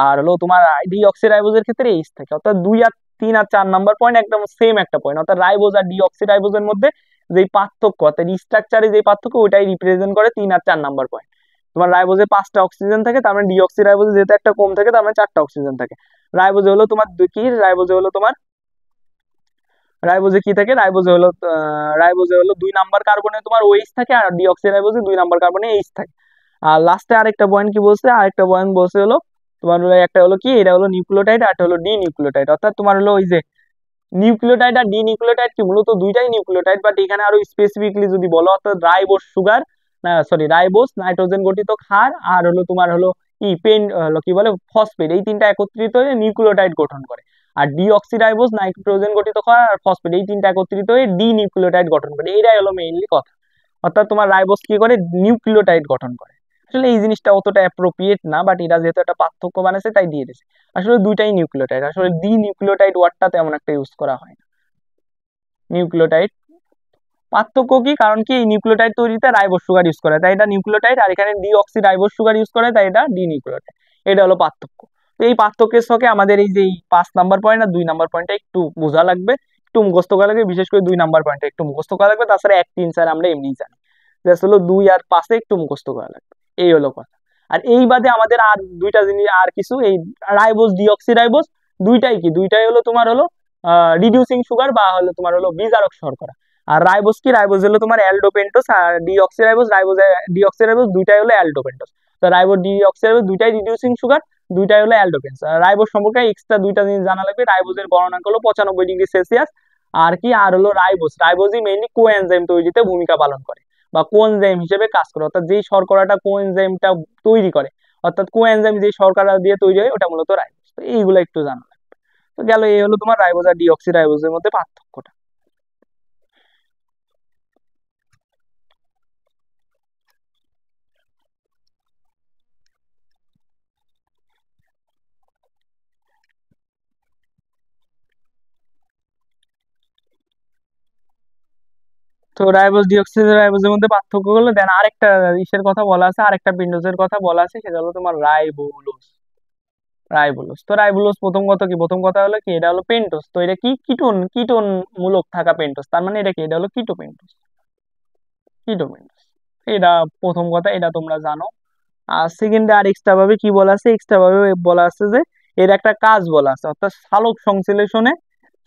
আর হলো তোমার ডিঅক্সিরাইবোজের ক্ষেত্রে এইচ থাকে। অর্থাৎ 2 আর 3 আর 4 নাম্বার পয়েন্ট একদম সেম একটা পয়েন্ট। অর্থাৎ রাইবোজ আর ডিঅক্সিরাইবোজের মধ্যে যে পার্থক্য, অর্থাৎ স্ট্রাকচারে যে পার্থক্য, ওইটাই রিপ্রেজেন্ট করে 3 আর 4 নাম্বার পয়েন্ট। তোমার রাইবোজে 5টা অক্সিজেন থাকে, তার মানে ডিঅক্সিরাইবোজে যেহেতু একটা কম থাকে, তার মানে 4টা অক্সিজেন থাকে। রাইবোজে হলো তোমার কি, রাইবোজে হলো তোমার, রাইবোজে কি থাকে, রাইবোজে হলো 2 নাম্বার কার্বনে তোমার ওএইচ থাকে, আর ডিঅক্সিরাইবোজে 2 নাম্বার কার্বনে এইচ থাকে। আর লাস্টে আরেকটা পয়েন্ট কি বলছে, আরেকটা পয়েন্ট বলছে হলো তোমার হলো, একটা হলো কি, এটা হলো নিউক্লিওটাইড, আর একটা হলো ডি নিউক্লিওটাইড। অর্থাৎ তোমার হলো ওই যে নিউক্লিওটাইড আর ডি নিউক্লিওটাইড কি, মূলত দুইটাই নিউক্লিওটাইড, বাট এখানে আরো স্পেসিফিকলি যদি বলো, অর্থাৎ রাইবোজ সুগার, না সরি রাইবোজ নাইট্রোজেন গঠিত ক্ষার, আর হলো তোমার হলো পেন হলো কি বলে, ফসফেট, এই তিনটা একত্রিত হয়ে নিউক্লিওটাইড গঠন করে। আর ডিঅক্সিরাইবোজ নাইট্রোজেন গঠিত ক্ষার আর ফসফেট, এই তিনটা একত্রিত হয়ে ডি নিউক্লিওটাইড গঠন করে। এইটাই হলো মেইনলি কথা। অর্থাৎ তোমার রাইবোজ কি করে, নিউক্লিওটাইড গঠন করে। আসলে এই জিনিসটা অতটা অ্যাপ্রোপ্রিয়েট না, বাট এটা যেহেতু একটা পার্থক্য বানাইছে তাই দিয়ে দিয়েছে। আসলে দুইটাই নিউক্লিওটাইড, আসলে ডি নিউক্লিওটাইড ওয়ার্ডটা তেমন একটা ইউজ করা হয় না, নিউক্লিওটাইড পার্থক্য কি, কারণ কি এই নিউক্লিওটাইড তৈরিতে রাইবোজ সুগার ইউজ করে, তাই এটা নিউক্লিওটাইড, আর এখানে ডিঅক্সি রাইবোজ সুগার ইউজ করে, তাই এটা ডি নিউক্লিওটাইড। এটা হলো পার্থক্য। তো এই পার্থক্যের ছকে আমাদের এই যে 5 নাম্বার পয়েন্ট আর 2 নাম্বার পয়েন্টটা একটু বোঝা লাগবে, একটু মুখস্থ করা লাগবে, বিশেষ করে 2 নাম্বার পয়েন্টটা একটু মুখস্থ করা লাগবে। তাছাড়া 1, 3, 4 আমরা এমনিই জানি, জাস্ট হলো 2 আর 5 একটু মুখস্থ করা লাগবে, এই হলো কথা। আর এই বাদে আমাদের আর দুইটা জিনিস, আর কিছু এই রাইবোজ ডিঅক্সি রাইবোজ দুইটাই কি, দুইটাই হলো তোমার হলো রিডিউসিং সুগার বা হলো তোমার হলো বিজারক শর্করা। আর রাইবোজ কি, রাইবোজ হলো তোমার অ্যালডোপেন্টোস, আর ডিঅক্সি রাইবোজ, ডিঅক্সি রাইবোজ দুইটাই হলো অ্যালডোপেন্টোস। তো রাইবোজ ডিঅক্সি রাইবোজ দুইটাই রিডিউসিং সুগার, দুইটাই হলো অ্যালডোপেন্স। রাইবোজ সম্পর্কে এক্সট্রা দুইটা জিনিস জানা লাগবে, রাইবোজের গণনাঙ্ক হলো 95°C। আর কি, আর হলো রাইবোজই মেইনলি কোএনজাইম তৈরিতে ভূমিকা পালন করে বা কোএনজাইম হিসেবে কাজ করে, অর্থাৎ যেই শর্করাটা কোএনজাইমটা তৈরি করে, অর্থাৎ কোএনজাইম যেই শর্করা দিয়ে তৈরি হয় ওটা মূলত রাইবোজ। তো এইগুলো একটু জানা লাগবে। তো গেল, এই হলো তোমার রাইবোজ আর ডিঅক্সি রাইবোজের মধ্যে পার্থক্যটা। তো রাইবোজ ডিঅক্সি রাইবোজের মধ্যে পার্থক্য গুলো দেন, আরেকটা ইসের কথা বলা আছে, আরেকটা পিন্ডজের কথা বলা আছে, সেটা হলো তোমার রাইবোলোজ। রাইবোলোজ, তো রাইবোলোজ প্রথম কথা কি, প্রথম কথা হলো কি, এটা হলো পেন্টোজ। তো এটা কি, কিটোন, কিটোন মূলক থাকা পেন্টোজ, তার মানে এটা কি, এটা হলো কিটো পেন্টোজ, কিটো পেন্টোজ। এটা প্রথম কথা, এটা তোমরা জানো। আর সেকেন্ডে আর এক্সট্রা ভাবে কি বলা আছে, এক্সট্রা ভাবে বলা আছে যে এর একটা কাজ বলা আছে, অর্থাৎ সালোক সংশ্লেষণে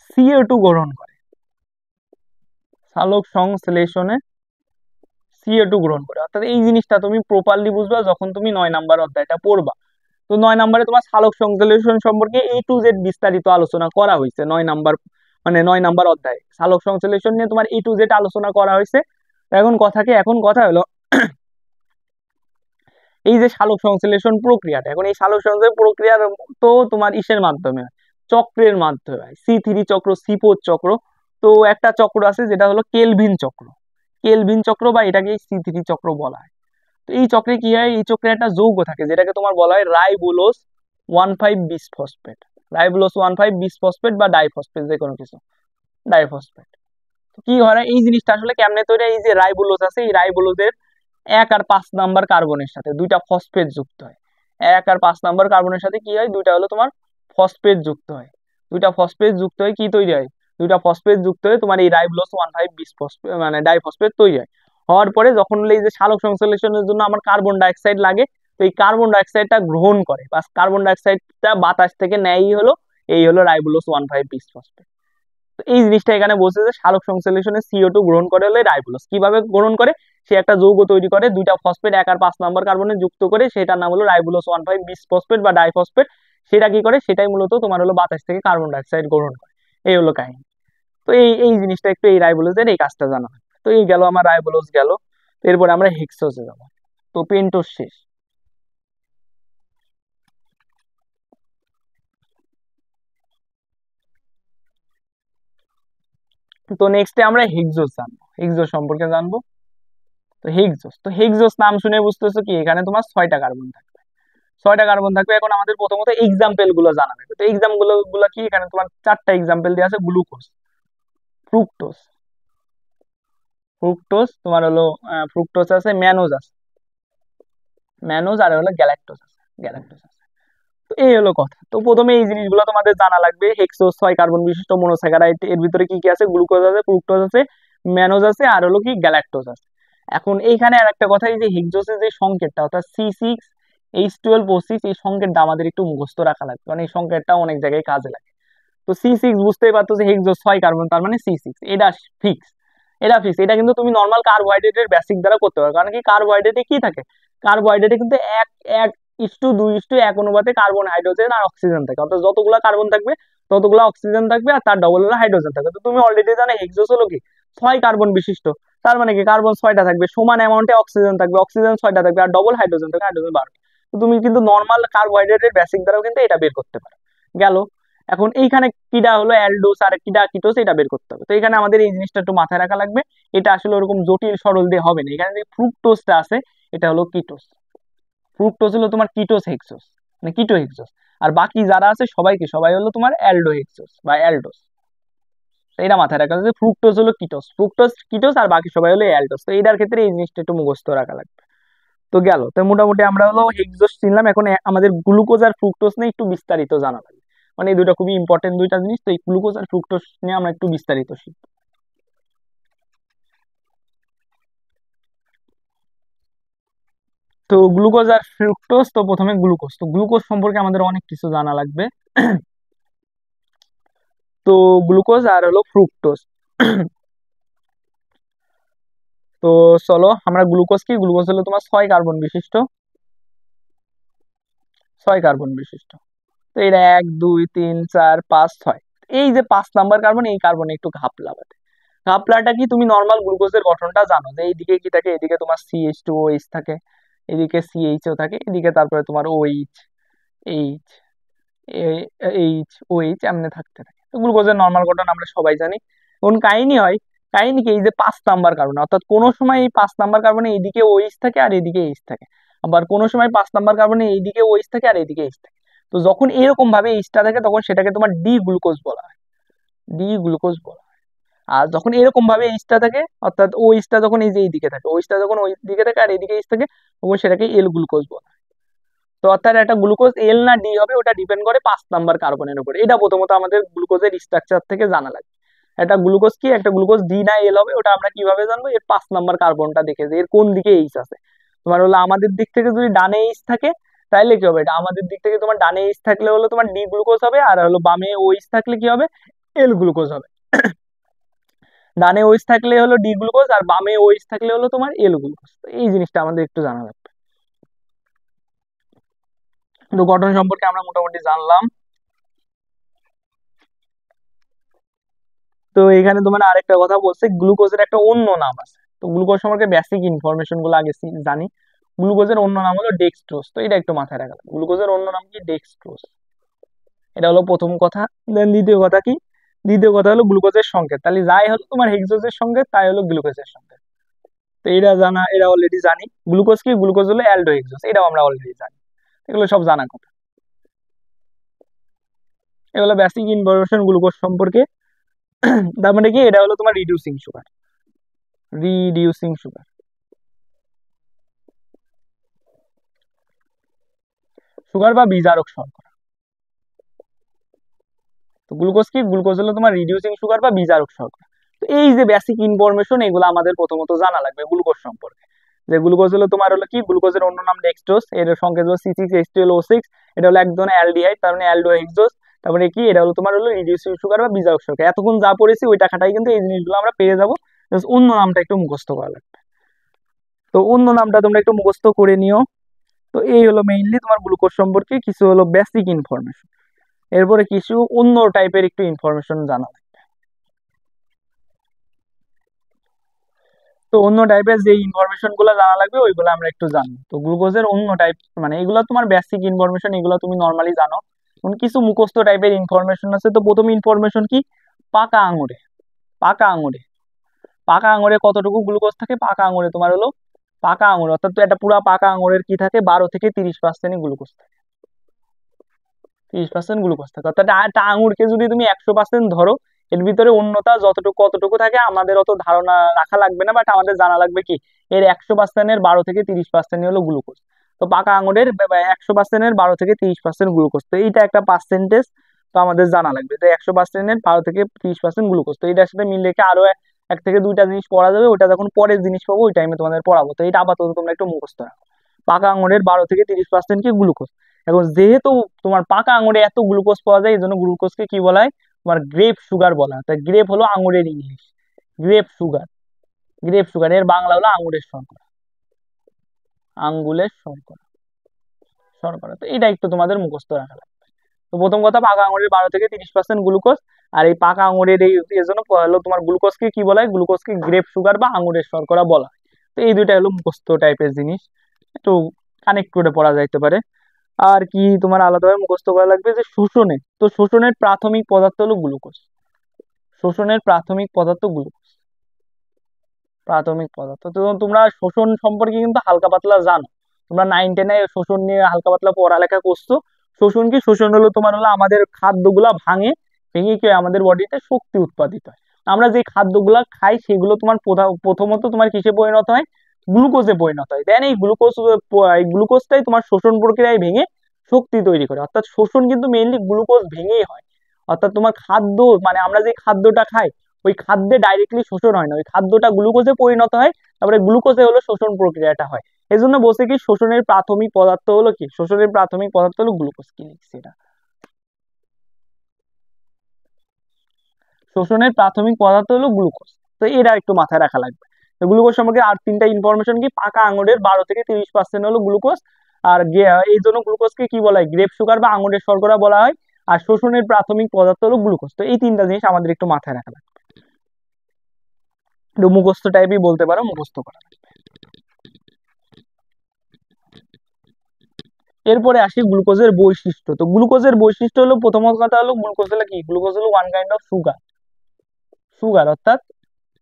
CO2 গ্রহণ করে, সালোক সংশ্লেষণে CO2 গ্রহণ করে। অর্থাৎ এই জিনিসটা তুমি প্রপারলি বুঝবা যখন তুমি 9 নাম্বার অধ্যায়টা পড়বা। তো 9 নাম্বারে তোমার সালোক সংশ্লেষণ সম্পর্কে A to Z বিস্তারিত আলোচনা করা হয়েছে 9 নাম্বার, মানে 9 নাম্বার অধ্যায়ে সালোক সংশ্লেষণ নিয়ে তোমার A to Z আলোচনা করা হয়েছে। এখন কথা কি, এখন কথা হলো এই যে সালোক সংশ্লেষণ প্রক্রিয়াটা, এখন এই সালোক সংশ্লেষণ প্রক্রিয়ার তো তোমার ইসের মাধ্যমে হয়, চক্রের মাধ্যমে হয়, C3 চক্র, C4 চক্র। তো একটা চক্র আছে যেটা হলো কেলভিন চক্র, কেলভিন চক্র বা এটাকে C3 চক্র বলা হয়। তো এই চক্রে কি হয়, এই চক্রে একটা যৌগ থাকে যেটাকে তোমার বলা হয় রাইবোলোজ 1,5-বিসফসফেট, রাইবোলোজ 1,5-বিসফসফেট বা ডাইফসফেট, যে কোনো কিছু, ডাইফসফেট। কি হয় এই জিনিসটা আসলে কেমনে তৈরি হয়, এই যে রাইবোলোজ আছে, এই রাইবোলোজের 1 আর 5 নাম্বার কার্বনের সাথে দুইটা ফসফেট যুক্ত হয়। 1 আর 5 নাম্বার কার্বনের সাথে কি হয়, দুইটা হলো তোমার ফসফেট যুক্ত হয়, দুইটা ফসফেট যুক্ত হয়ে কি তৈরি হয়, দুইটা ফসফেট যুক্ত হয়ে তোমার এই রাইবোলোজ 1,5-বিসফসফেট মানে ডাইফসফেট তৈরি হয়। হওয়ার পরে যখন এই যে সালোক সংশ্লেষণের জন্য আমার কার্বন ডাইঅক্সাইড লাগে, তো এই কার্বন ডাইঅক্সাইডটা গ্রহণ করে বা কার্বন ডাইঅক্সাইডটা বাতাস থেকে নেয়ই হলো এই হলো রাইবোলোজ 1,5-বিসফসফেট। তো এই জিনিসটা এখানে বলছে যে সালোক সংশ্লেষণে CO2 গ্রহণ করে হলে রাইবোলোজ কিভাবে গ্রহণ করে, সে একটা যৌগ তৈরি করে, দুইটা ফসফেট 1 আর 5 নাম্বার কার্বনে যুক্ত করে, সেটার নাম হলো রাইবোলোজ 1,5-বিসফসফেট বা ডাইফসফেট। সেটা কি করে, সেটাই মূলত তোমার হলো বাতাস থেকে কার্বন ডাইঅক্সাইড গ্রহণ করে, এই হলো কাহিনী। তো এই জিনিসটা একটু এই রাইবোলোজের এই কাজটা জানা হয়। তো এই গেল আমার রাইবোলোজ গেল, এরপরে আমরা হেক্সোজে যাবো। তো পেন্টোজ শেষ। তো নেক্সটে আমরা হেক্সোজ জানবো, হেক্সোজ সম্পর্কে জানবো। তো হেক্সোস, তো হেক্সোস নাম শুনে বুঝতেছো কি, এখানে তোমার 6টা কার্বন থাকবে, 6টা কার্বন থাকবে। এখন আমাদের প্রথমত এক্সাম্পল গুলো জানা লাগবে। তো এক্সাম্পল গুলো কি, এখানে তোমার 4টা এক্সাম্পল দেওয়া আছে, গ্লুকোজ, ফ্রুক্টোজ, ফ্রুক্টোজ তোমার হলো ফ্রুক্টোজ আছে, ম্যানোজ আছে, ম্যানোজ, আর হলো গ্যালাক্টোজ আছে, গ্যালাক্টোজ আছে। তো এই হলো কথা। তো প্রথমে এই জিনিসগুলো তোমাদের জানা লাগবে, হেক্সোজ 6 কার্বন বিশিষ্ট মনোস্যাকারাইড, এর ভিতরে কি কি আছে, গ্লুকোজ আছে, ফ্রুক্টোজ আছে, ম্যানোজ আছে, আর হলো কি গ্যালাক্টোজ আছে। এখন এইখানে আর একটা কথা, এই যে হেক্সোসের যে সংকেতটা অর্থাৎ C6H12O6, এই সংকেতটা আমাদের একটু মুখস্থ রাখা লাগবে, কারণ এই সংকেতটা অনেক জায়গায় কাজে লাগে। তো C6 বুঝতেই পারতো যে হেক্সোস 6 কার্বন, তার মানে C6, এটা ফিক্স, এটা ফিক্স। এটা কিন্তু তুমি নর্মাল কার্বোহাইড্রেটের বেসিক দ্বারা করতে পারো, কারণ কি কার্বোহাইড্রেটে কি থাকে, কার্বোহাইড্রেটে কিন্তু 1:2:1 অনুপাতে কার্বন, হাইড্রোজেন আর অক্সিজেন থাকে, অর্থাৎ যতগুলা কার্বন থাকবে ততগুলা অক্সিজেন থাকবে, আর তার ডবল হলো হাইড্রোজেন থাকবে। তো তুমি অলরেডি জানো হেক্সোস হলো কি 6 কার্বন বিশিষ্ট, তার মানে কি কার্বন 6টা থাকবে, সমান অ্যামাউন্টে অক্সিজেন থাকবে, অক্সিজেন 6টা থাকবে, আর ডবল হাইড্রোজেন থাকবে, হাইড্রোজেন 12টা। তো তুমি কিন্তু নর্মাল কার্বোহাইড্রেটের বেসিক দ্বারাও কিন্তু এটা বের করতে পারো। গেল, এখন এইখানে কিটা হলো অ্যালডোস আর কিটা কিটোস, এটা বের করতে হবে। তো এখানে আমাদের এই জিনিসটা একটু মাথায় রাখা লাগবে, এটা আসলে ওরকম জটিল সরল দিয়ে হবে না। এখানে যে ফ্রুক্টোজটা আছে এটা হলো কিটোস, ফ্রুক্টোজ হলো তোমার কিটোস হেক্সোস, মানে কিটো হেক্সোস। আর বাকি যারা আছে সবাই কি, সবাই হলো তোমার অ্যালডো হেক্সোস বা অ্যালডোস, এটা মাথায় রাখা যে ফ্রুক্টোজ হলো কিটোজ, ফ্রুক্টোজ কিটোজ আর বাকি সবাই হলো অ্যালডোজ। তো এটার ক্ষেত্রে এই জিনিসটা একটু মুখস্থ রাখা লাগবে। তো গেল, তো মোটামুটি আমরা হলো হেক্সোজ চিনলাম। এখন আমাদের গ্লুকোজ আর ফ্রুক্টোজ নিয়ে একটু বিস্তারিত জানা লাগবে, মানে এই দুটো খুবই ইম্পর্টেন্ট দুইটা জিনিস। তো এই গ্লুকোজ আর ফ্রুক্টোজ নিয়ে আমরা একটু বিস্তারিত শিখব। তো গ্লুকোজ আর ফ্রুক্টোজ, তো প্রথমে গ্লুকোজ। তো গ্লুকোজ সম্পর্কে আমাদের অনেক কিছু জানা লাগবে। তো গ্লুকোজ আর হলো ফ্রুক্টোজ। তো চলো আমরা গ্লুকোজ কি, গ্লুকোজ হলো তোমার 6 কার্বন বিশিষ্ট, 6 কার্বন বিশিষ্ট। তো এটা 1 2 3 4 5 6, এই যে 5 নাম্বার কার্বন, এই কার্বনে একটু ঘাপলা বাঁধে। ঘাপলাটা কি, তুমি নর্মাল গ্লুকোজের গঠনটা জানো যে এইদিকে কি থাকে, এদিকে তোমার CH2OH থাকে, এদিকে CHO থাকে, এদিকে তারপরে তোমার OH, এইচ, OH এমনি থাকতে থাকে। তো গ্লুকোজের নর্মাল গঠন আমরা সবাই জানি। কোন কাহিনী হয়, কাহিনী কি, এই যে 5 নাম্বার কার্বন, অর্থাৎ কোনো সময় এই 5 নাম্বার কার্বনে এইদিকে OH থাকে আর এদিকে এইচ থাকে, আবার কোনো সময় 5 নাম্বার কার্বনে এইদিকে OH থাকে আর এইদিকে এইচ থাকে। তো যখন এরকম ভাবে এইচটা থাকে তখন সেটাকে তোমার ডি গ্লুকোজ বলা হয়, ডি গ্লুকোজ বলা হয়। আর যখন এরকম ভাবে এইচটা থাকে, অর্থাৎ ওইচটা যখন এই যে এইদিকে থাকে, ওইচটা যখন ওই দিকে থাকে আর এইদিকে এইচ থাকে, তখন সেটাকে এল গ্লুকোজ বলা হয়। তো অর্থাৎ একটা গ্লুকোজ এল না ডি হবে ওটা ডিপেন্ড করে 5 নাম্বার কার্বনের উপর। এটা প্রথমত আমাদের গ্লুকোজের স্ট্রাকচার থেকে জানা লাগবে। একটা গ্লুকোজ কি, একটা গ্লুকোজ ডি না এল হবে ওটা আমরা কিভাবে জানবো, এর 5 নাম্বার কার্বনটা দেখে যে এর কোন দিকে এইচ আছে। তোমার হলো আমাদের দিক থেকে যদি ডানে এইচ থাকে তাহলে কি হবে, এটা আমাদের দিক থেকে তোমার ডানে এইচ থাকলে হলো তোমার ডি গ্লুকোজ হবে, আর হলো বামে ওইচ থাকলে কি হবে, এল গ্লুকোজ হবে। ডানে ওইচ থাকলে হলো ডি গ্লুকোজ আর বামে ওইচ থাকলে হলো তোমার এল গ্লুকোজ। তো এই জিনিসটা আমাদের একটু জানা লাগবে। তো গঠন সম্পর্কে আমরা মোটামুটি জানলাম। তো এখানে তোমার আরেকটা কথা বলছে, গ্লুকোজের একটা অন্য নাম আছে। তো গ্লুকোজ সম্পর্কে বেসিক ইনফরমেশন গুলো আগে জানি। গ্লুকোজের অন্য নাম হলো ডেক্সট্রোজ। তো এটা একটু মাথায় রাখা, গ্লুকোজের অন্য নাম কি, ডেক্সট্রোজ। এটা হলো প্রথম কথা। দেন দ্বিতীয় কথা কি, দ্বিতীয় কথা হলো গ্লুকোজের সংকেত। তাহলে যাই হলো তোমার হেক্সোজের সংকেত তাই হলো গ্লুকোজের সংকেত। তো এটা জানা, এটা অলরেডি জানি। গ্লুকোজ কি, গ্লুকোজ হলো অ্যালডো হেক্সোজ, এটাও আমরা অলরেডি জানি। এগুলো সব জানা কথা। এগুলো বেসিক ইনফরমেশন গ্লুকোজ সম্পর্কে। তার মানে কি, এটা হলো তোমার reducing sugar, reducing sugar, sugar বা বিজারক শর্করা। তো গ্লুকোজ কি, গ্লুকোজ হলো তোমার রিডিউসিং সুগার বা বিজারক শর্করা। তো এই যে বেসিক ইনফরমেশন এগুলো আমাদের প্রথমত জানা লাগবে গ্লুকোজ সম্পর্কে। যে গ্লুকোজ হলো তোমার হলো কি, গ্লুকোজের অন্য নাম ডেক্সট্রোজ, এর সংকেত হলো C6H12O6। এটা হলো এক ধরনের অ্যালডিহাইড, তার মানে অ্যালডোহেক্সোজ। তারপরে কি, এটা হলো তোমার হলো রিডিউসিং সুগার বা বিজারক শর্করা। এতক্ষণ যা পড়েছি ওইটা খাটাই কিন্তু এই জিনিসগুলো আমরা পেয়ে যাবো। Just অন্য নামটা একটু মুখস্থ করা লাগবে। তো অন্য নামটা তোমরা একটু মুখস্থ করে নিও। তো এই হলো মেইনলি তোমার গ্লুকোজ সম্পর্কে কিছু হলো বেসিক ইনফরমেশন। এরপরে কিছু অন্য টাইপের একটু ইনফরমেশন জানা লাগবে। তো অন্য টাইপের যে ইনফরমেশন গুলো জানা লাগবে ওইগুলো আমরা একটু জানবো। তো গ্লুকোজের অন্য টাইপ, মানে এগুলো তোমার বেসিক ইনফরমেশন, এগুলো তুমি নর্মালি জানো। কিছু মুখস্থ টাইপের ইনফরমেশন আছে। তো প্রথম ইনফরমেশন কি, পাকা আঙুরে, পাকা আঙুরে, পাকা আঙুরে কতটুকু গ্লুকোজ থাকে, পাকা আঙুরে তোমার হলো, পাকা আঙুর অর্থাৎ একটা পুরা পাকা আঙুরের কি থাকে, 12 থেকে 30% গ্লুকোজ থাকে, 30% গ্লুকোজ থাকে। অর্থাৎ একটা আঙুরকে যদি তুমি 100% ধরো, এর ভিতরে অন্যতা যতটুকু কতটুকু থাকে আমাদের অত ধারণা রাখা লাগবে না, বাট আমাদের জানা লাগবে কি, এর 100%-এর 12 থেকে 30% হলো গ্লুকোজ। তো পাকা আঙুরের 100%-এর 12 থেকে 30% গ্লুকোজ, তো এইটা একটা পার্সেন্টেজ। তো আমাদের জানা লাগবে যে 100%-এর 12 থেকে 30% গ্লুকোজ। তো এইটার সাথে মিল রেখে আরো এক থেকে দুইটা জিনিস পড়া যাবে, ওইটা যখন পরের জিনিস পাবো ওই টাইমে তোমাদের পড়াবো। তো এটা আপাতত তোমরা একটু মুখস্থ রাখো, পাকা আঙুরের 12 থেকে 30% কি গ্লুকোজ। এখন যেহেতু তোমার পাকা আঙুরে এত গ্লুকোজ পাওয়া যায়, এই জন্য গ্লুকোজকে কি বলা হয়, তোমার গ্রেপ সুগার বলা হয়। তাই গ্রেপ হলো আঙুরের English, grape sugar, grape sugar এর বাংলা হলো আঙুরের শর্করা, আঙ্গুলের শর্করা, শর্করা। তো এটা একটু তোমাদের মুখস্থ রাখা লাগবে। তো প্রথম কথা, পাকা আঙুরের 12 থেকে 30% গ্লুকোজ। আর এই পাকা আঙুরের এই জন্য হলো তোমার গ্লুকোজকে কি বলা হয়, গ্লুকোজকে গ্রেপ সুগার বা আঙুরের শর্করা বলা হয়। তো এই দুইটা হলো মুখস্থ টাইপের জিনিস, একটু কানেক্ট করে পড়া যাইতে পারে। আর কি তোমার আলাদাভাবে মুখস্থ করা লাগবে, যে শোষণে, তো শোষণের প্রাথমিক পদার্থ হলো গ্লুকোজ, শোষণের প্রাথমিক পদার্থ গ্লুকোজ, প্রাথমিক পদার্থ। তো তোমরা শোষণ সম্পর্কে কিন্তু হালকা পাতলা জানো, তোমরা 9-10-এ শোষণ নিয়ে হালকা পাতলা পড়ালেখা করছো। শোষণ কি, শোষণ হলো তোমার হলো আমাদের খাদ্যগুলা ভাঙে, ভেঙে কি হয়, আমাদের বডিতে শক্তি উৎপাদিত হয়। আমরা যে খাদ্যগুলা খাই সেগুলো তোমার প্রথমত তোমার কিসে পরিণত হয়, গ্লুকোজে পরিণত হয়। দেন এই গ্লুকোজটাই তোমার শোষণ প্রক্রিয়ায় ভেঙে শক্তি তৈরি করে। অর্থাৎ শোষণ কিন্তু মেইনলি গ্লুকোজ ভেঙেই হয়। অর্থাৎ তোমার খাদ্য মানে আমরা যে খাদ্যটা খাই ওই খাদ্যে ডাইরেক্টলি শোষণ হয় না, ওই খাদ্যটা গ্লুকোজে পরিণত হয়, তারপরে গ্লুকোজে হলো শোষণ প্রক্রিয়াটা হয়। এই জন্য বলছে কি শোষণের প্রাথমিক পদার্থ হলো কি, শোষণের প্রাথমিক পদার্থ হলো গ্লুকোজ। কি লিখছি এটা, শোষণের প্রাথমিক পদার্থ হলো গ্লুকোজ। তো এটা একটু মাথায় রাখা লাগবে। তো গ্লুকোজ সম্পর্কে আর তিনটা ইনফরমেশন কি, পাকা আঙুরের 12 থেকে 30% হলো গ্লুকোজ। আর এই জন্য গ্লুকোজকে কি বলা হয়, গ্রেপ সুগার বা আঙুরের শর্করা বলা হয়। আর শোষণের প্রাথমিক পদার্থ হলো গ্লুকোজ। তো এই তিনটা জিনিস আমাদের একটু মাথায় রাখা লাগবে, একটু মুখস্থ টাইপই বলতে পারো, মুখস্থ করা। এরপরে আসি গ্লুকোজের বৈশিষ্ট্য। তো গ্লুকোজের বৈশিষ্ট্য হলো, প্রথম কথা হলো গ্লুকোজ হলো কি, গ্লুকোজ হলো one kind of sugar. Sugar অর্থাৎ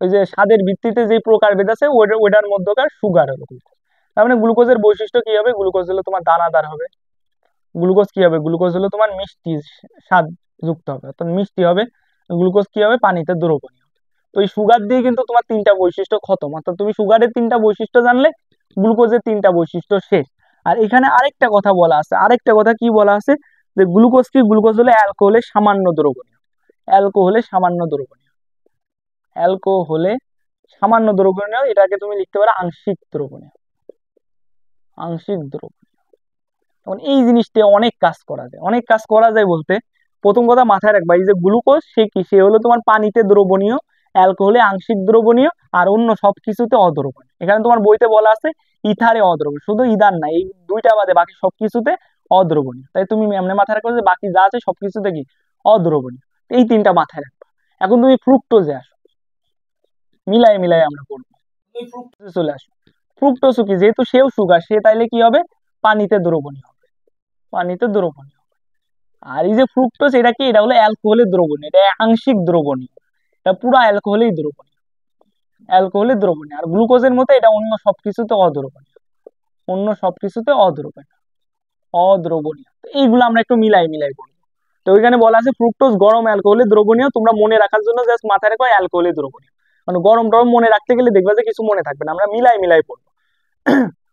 ওই যে স্বাদের ভিত্তিতে যে প্রকারভেদ আছে ওইটার মধ্যকার সুগার হলো গ্লুকোজ। তার মানে গ্লুকোজের বৈশিষ্ট্য কি হবে, গ্লুকোজ হলো তোমার দানাদার হবে। গ্লুকোজ কি হবে, গ্লুকোজ হলো তোমার মিষ্টি স্বাদ যুক্ত হবে, অর্থাৎ মিষ্টি হবে। গ্লুকোজ কি হবে, পানিতে দ্রবণীয়। তো এই সুগার দিয়ে কিন্তু তোমার তিনটা বৈশিষ্ট্য খতম, অর্থাৎ তুমি সুগারের তিনটা বৈশিষ্ট্য জানলে গ্লুকোজের তিনটা বৈশিষ্ট্য শেষ। আর এখানে আরেকটা কথা বলা আছে, আরেকটা কথা কি বলা আছে, যে গ্লুকোজ কি, গ্লুকোজ হলো অ্যালকোহলে সামান্য দ্রবণীয়। অ্যালকোহলে সামান্য দ্রবণীয়, অ্যালকোহলে সামান্য দ্রবণীয়, এটাকে তুমি লিখতে পারো আংশিক দ্রবণীয়, আংশিক দ্রবণীয়। তখন এই জিনিসটা অনেক কাজ করা যায়, অনেক কাজ করা যায় বলতে প্রথম কথা মাথায় রাখবা, এই যে গ্লুকোজ সে কি, সে হলো তোমার পানিতে দ্রবণীয়, অ্যালকোহলে আংশিক দ্রবণীয়, আর অন্য সবকিছুতে অদ্রবণীয়। এখানে তোমার বইতে বলা আছে ইথারে অদ্রবণীয়, শুধু ইথার না, এই দুইটা বাদে বাকি সবকিছুতে অদ্রবণীয়। তাই তুমি এমনি মাথায় রাখবে যে বাকি যা আছে সবকিছুতে কি, অদ্রবণীয়। এই তিনটা মাথায় রাখবা। এখন তুমি ফ্রুক্টোজে আসো, মিলাই মিলাই আমরা করবো। তুমি ফ্রুক্টোজে চলে আসো। ফ্রুক্টোজ কি, যেহেতু সেও সুগার, সে তাইলে কি হবে, পানিতে দ্রবণীয় হবে, পানিতে দ্রবণীয়। আর এই যে ফ্রুক্টোজ এটা কি, এটা হলো অ্যালকোহলের দ্রবণীয়, এটা আংশিক দ্রবণীয়, এটা পুরো অ্যালকোহলেই দ্রবণীয়, অ্যালকোহলের দ্রবণীয়। আর গ্লুকোজের মতো এটা অন্য সবকিছুতে অদ্রবণীয়, অন্য সবকিছুতে অদ্রবণীয়, অদ্রবণীয়। তো এইগুলো আমরা একটু মিলাই মিলাই বলবো। তো ওইখানে বলা আছে ফ্রুক্টোজ গরম অ্যালকোহলের দ্রবণীয়, তোমরা মনে রাখার জন্য জাস্ট মাথায় রাখো অ্যালকোহলের দ্রবণীয়, মানে গরম টরম মনে রাখতে গেলে দেখবা যে কিছু মনে থাকবে না, আমরা মিলাই মিলাই পড়বো।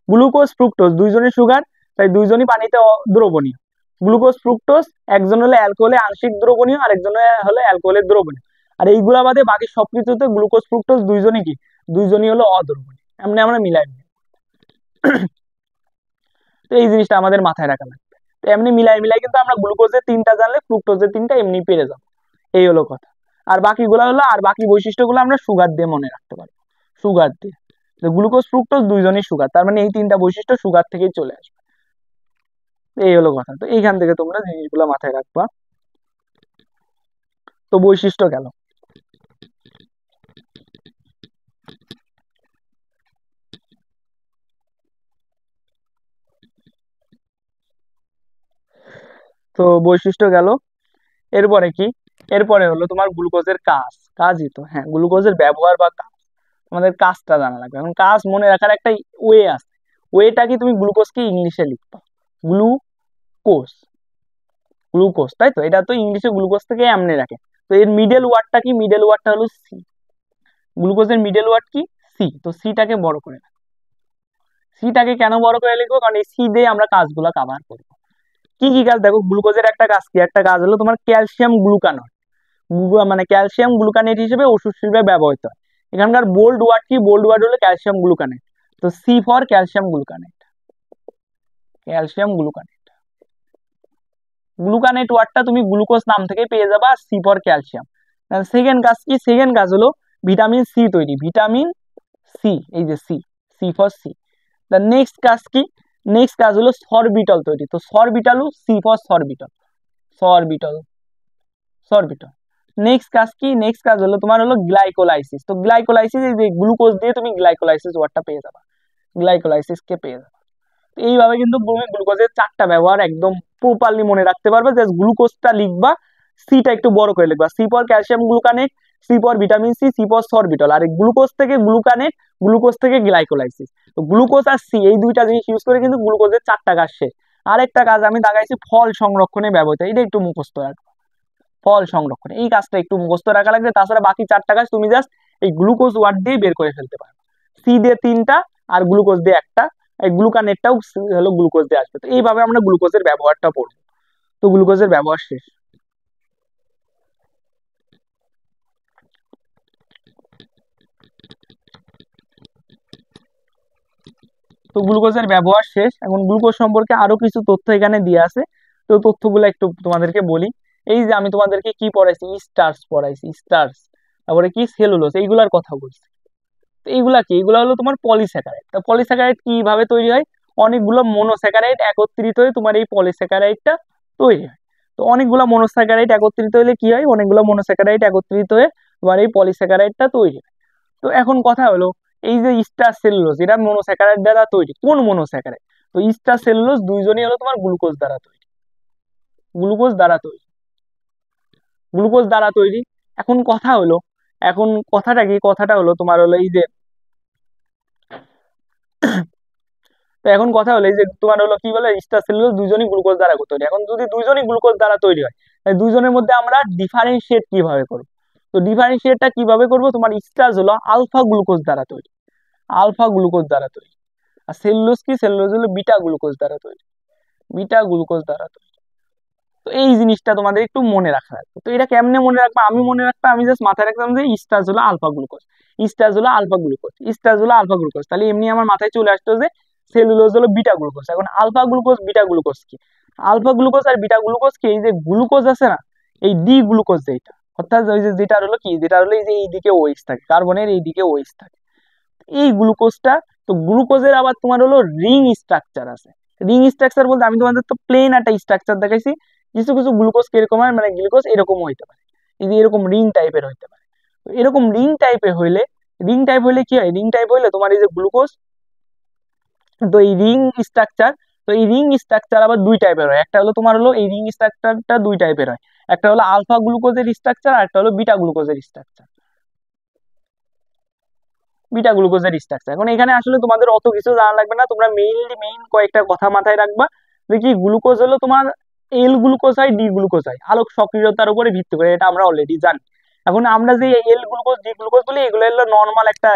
গ্লুকোজ ফ্রুক্টোজ দুইজনই সুগার, তাই দুইজনই পানিতে দ্রবণীয়। গ্লুকোজ ফ্রুক্টোজ একজন হলে অ্যালকোহলে আংশিক দ্রবণীয়, আর একজন হলে অ্যালকোহলের দ্রবণীয়। আর এইগুলা বাদে বাকি সবকিছুতে গ্লুকোজ ফ্রুক্টোজ দুইজনই কি, দুইজনই হলো অদ্রবণীয়। এমনি আমরা মিলাই মিলাই। তো এই জিনিসটা আমাদের মাথায় রাখা লাগবে। তো এমনি মিলাই মিলাই কিন্তু আমরা গ্লুকোজের তিনটা জানলে ফ্রুক্টোজের তিনটা এমনি পেরে যাবো, এই হলো কথা। আর বাকিগুলা হলো, আর বাকি বৈশিষ্ট্যগুলো আমরা সুগার দিয়ে মনে রাখতে পারবো, সুগার দিয়ে। গ্লুকোজ ফ্রুক্টোজ দুইজনই সুগার, তার মানে এই তিনটা বৈশিষ্ট্য সুগার থেকেই চলে আসবে, এই হলো কথা। তো এইখান থেকে তোমরা জিনিসগুলো মাথায় রাখবা। তো বৈশিষ্ট্য গেল। তো বৈশিষ্ট্য গেল। এরপরে কি, এরপরে হলো তোমার গ্লুকোজের কাজ, কাজই তো, হ্যাঁ গ্লুকোজের ব্যবহার বা কাজ, তোমাদের কাজটা জানা লাগবে। এখন কাজ মনে রাখার একটা ওয়ে আছে, ওয়েটা কি, তুমি গ্লুকোজকে ইংলিশে লিখবা গ্লুকোজ, গ্লুকোজ, তাই তো, এটা তো ইংলিশে গ্লুকোজ থেকে এমনি রাখে। তো এর মিডল ওয়ার্ডটা কি, মিডল ওয়ার্ডটা হলো সি, গ্লুকোজের মিডল ওয়ার্ড কি, সি। তো সিটাকে বড় করে রাখো। সিটাকে কেন বড় করে লিখবো, কারণ এই সি দিয়ে আমরা কাজগুলো কভার করবো। কি কি কাজ দেখো, গ্লুকোজের একটা কাজ কি, একটা কাজ হলো তোমার ক্যালসিয়াম গ্লুকানট, মানে ক্যালসিয়াম গ্লুকানেট হিসেবে ওষুধ শিল্পে ব্যবহৃত হয়। এখানকার বোল্ড ওয়ার্ড কি, বোল্ড ওয়ার্ড হলো ক্যালসিয়াম গ্লুকানেট। তো সি ফর ক্যালসিয়াম গ্লুকানেট, ক্যালসিয়াম গ্লুকানেট। গ্লুকানেট ওয়ার্ডটা তুমি গ্লুকোজ নাম থেকে পেয়ে যাবা, সি ফর ক্যালসিয়াম। সেকেন্ড কাজ কি, সেকেন্ড কাজ হলো ভিটামিন সি তৈরি, ভিটামিন সি, এই যে C, C for C. Next কাজ কি, নেক্সট কাজ হলো সরবিটল তৈরি, তো সরবিটালু, C for sorbitol, sorbitol, sorbitol. Next কাজ কি, নেক্সট কাজ হলো তোমার হলো গ্লাইকোলাইসিস। তো গ্লাইকোলাইসিস, এই যে গ্লুকোজ দিয়ে তুমি গ্লাইকোলাইসিস ওয়ার্ডটা পেয়ে যাবা, গ্লাইকোলাইসিস কে পেয়ে যাবা। এইভাবে কিন্তু তুমি গ্লুকোজের চারটা ব্যবহার একদম প্রপারলি মনে রাখতে পারবে। জাস্ট গ্লুকোজটা লিখবা, সিটা একটু বড় করে লিখবা, C for calcium gluconate, C for vitamin C, C for sorbitol. আর গ্লুকোজ থেকে গ্লুকানেট, গ্লুকোজ থেকে গ্লাইকোলাইসিস। তো গ্লুকোজ আর সি এই দুইটা জিনিস ইউজ করে কিন্তু গ্লুকোজের চারটা কাজ শেষ। আরেকটা কাজ আমি দাগাইছি, ফল সংরক্ষণে ব্যবহৃত, এটা একটু মুখস্থ রাখবো, ফল সংরক্ষণ। এই কাজটা একটু মুখস্থ রাখা লাগবে, তাছাড়া বাকি 4টা কাজ তুমি জাস্ট এই গ্লুকোজ ওয়ার্ড দিয়ে বের করে ফেলতে পারো। সি দিয়ে 3টা আর গ্লুকোজ দিয়ে একটা, এই গ্লুকানেটটাও হলো গ্লুকোজ দিয়ে আসবে। তো এইভাবে আমরা গ্লুকোজের ব্যবহারটা পড়বো। তো গ্লুকোজের ব্যবহার শেষ। তো গ্লুকোজের ব্যবহার শেষ। এখন গ্লুকোজ সম্পর্কে আরো কিছু তথ্য এখানে দিয়ে আছে, তো তথ্যগুলো একটু তোমাদেরকে বলি। এই যে আমি তোমাদেরকে কি পড়াইছি, স্টার্চ পড়াইছি, স্টার্চ, তারপরে কি সেলুলোজ, এইগুলার কথা বলছি। তো এইগুলা কি, এগুলা হলো তোমার পলিস্যাকারাইড। তো পলিস্যাকারাইড কিভাবে তৈরি হয়, অনেকগুলো মনোস্যাকারাইড একত্রিত হয়ে তোমার এই পলিস্যাকারাইডটা তৈরি হয়। তো অনেকগুলো মনোস্যাকারাইড একত্রিত হলে কি হয়, অনেকগুলো মনোস্যাকারাইড একত্রিত হয়ে তোমার এই পলিস্যাকারাইডটা তৈরি হয়। তো এখন কথা হলো, এই যে স্টার সেলুলোজ, এটা মনোস্যাকারাইড দ্বারা তৈরি। কোন মনোস্যাকারাইড? তো স্টার সেলুলোজ দুইজনই হলো তোমার গ্লুকোজ দ্বারা তৈরি, গ্লুকোজ দ্বারা তৈরি, গ্লুকোজ দ্বারা তৈরি। এখন কথা হলো, এখন কথাটা কি, কথাটা হলো তোমার হলো এই যে, তো এখন কথা হলো এই যে তোমার হলো কি বলে, স্টার সেলুলোজ দুইজনই গ্লুকোজ দ্বারা তৈরি। এখন যদি দুইজনই গ্লুকোজ দ্বারা তৈরি হয়, তাহলে দুইজনের মধ্যে আমরা ডিফারেন্সিয়েট কিভাবে করবো? তো ডিফারেন্সিয়েটটা কিভাবে করবো, তোমার স্টার্চ হলো আলফা গ্লুকোজ দ্বারা তৈরি, আলফা গ্লুকোজ দ্বারা তৈরি। আর সেলুলোজ কি, সেলুলোজ হলো বিটা গ্লুকোজ দ্বারা তৈরি, বিটা গ্লুকোজ দ্বারা তৈরি। তো এই জিনিসটা তোমাদের একটু মনে রাখা লাগবে। তো এটা কেমনে মনে রাখবা, আমি মনে রাখতাম, আমি জাস্ট মাথায় রাখতাম যে স্টার্চ হলো আলফা গ্লুকোজ, স্টার্চ হলো আলফা গ্লুকোজ, স্টার্চ হলো আলফা গ্লুকোজ, তাহলে এমনি আমার মাথায় চলে আসতো যে সেলুলোজ হলো বিটা গ্লুকোজ। এখন আলফা গ্লুকোজ বিটা গ্লুকোজ কি, আলফা গ্লুকোজ আর বিটা গ্লুকোজ কি, এই যে গ্লুকোজ আছে না, এই ডি গ্লুকোজ যেটা, অর্থাৎ ওই যে যেটা হলো কি, যেটা হলো এই যে এইদিকে ওএইচ থাকে, কার্বনের এইদিকে ওএইচ থাকে, এই গ্লুকোজটা। তো গ্লুকোজের আবার তোমার হলো রিং স্ট্রাকচার আছে। রিং স্ট্রাকচার বলতে আমি তোমাদের তো প্লেন একটা স্ট্রাকচার দেখাইছি, কিছু কিছু গ্লুকোজ কিরকম হয়, মানে গ্লুকোজ এরকম হইতে পারে, এই যে এরকম রিং টাইপের হইতে পারে। তো এরকম রিং টাইপের হইলে, রিং টাইপ হইলে কি হয়, রিং টাইপ হইলে তোমার এই যে গ্লুকোজ, তো এই রিং স্ট্রাকচার, তো এই রিং স্ট্রাকচার আবার দুই টাইপের হয়। একটা হলো তোমার হলো এই রিং স্ট্রাকচারটা দুই টাইপের হয়, একটা হলো আলফা গ্লুকোজের স্ট্রাকচার আর একটা হলো বিটা গ্লুকোজের স্ট্রাকচার, বিটা গ্লুকোজের স্ট্রাকচার। এখন এখানে আসলে তোমাদের অত কিছু জানা লাগবে না, তোমরা মেইন কয়েকটা কথা মাথায় রাখবা, যে কি গ্লুকোজ হলো তোমার এল গ্লুকোজ হয়, ডি গ্লুকোজ হয় আলোক সক্রিয়তার উপরে ভিত্তি করে, এটা আমরা অলরেডি জানি। এখন আমরা যে এল গ্লুকোজ ডি গ্লুকোজ বলি, এগুলো হলো নর্মাল একটা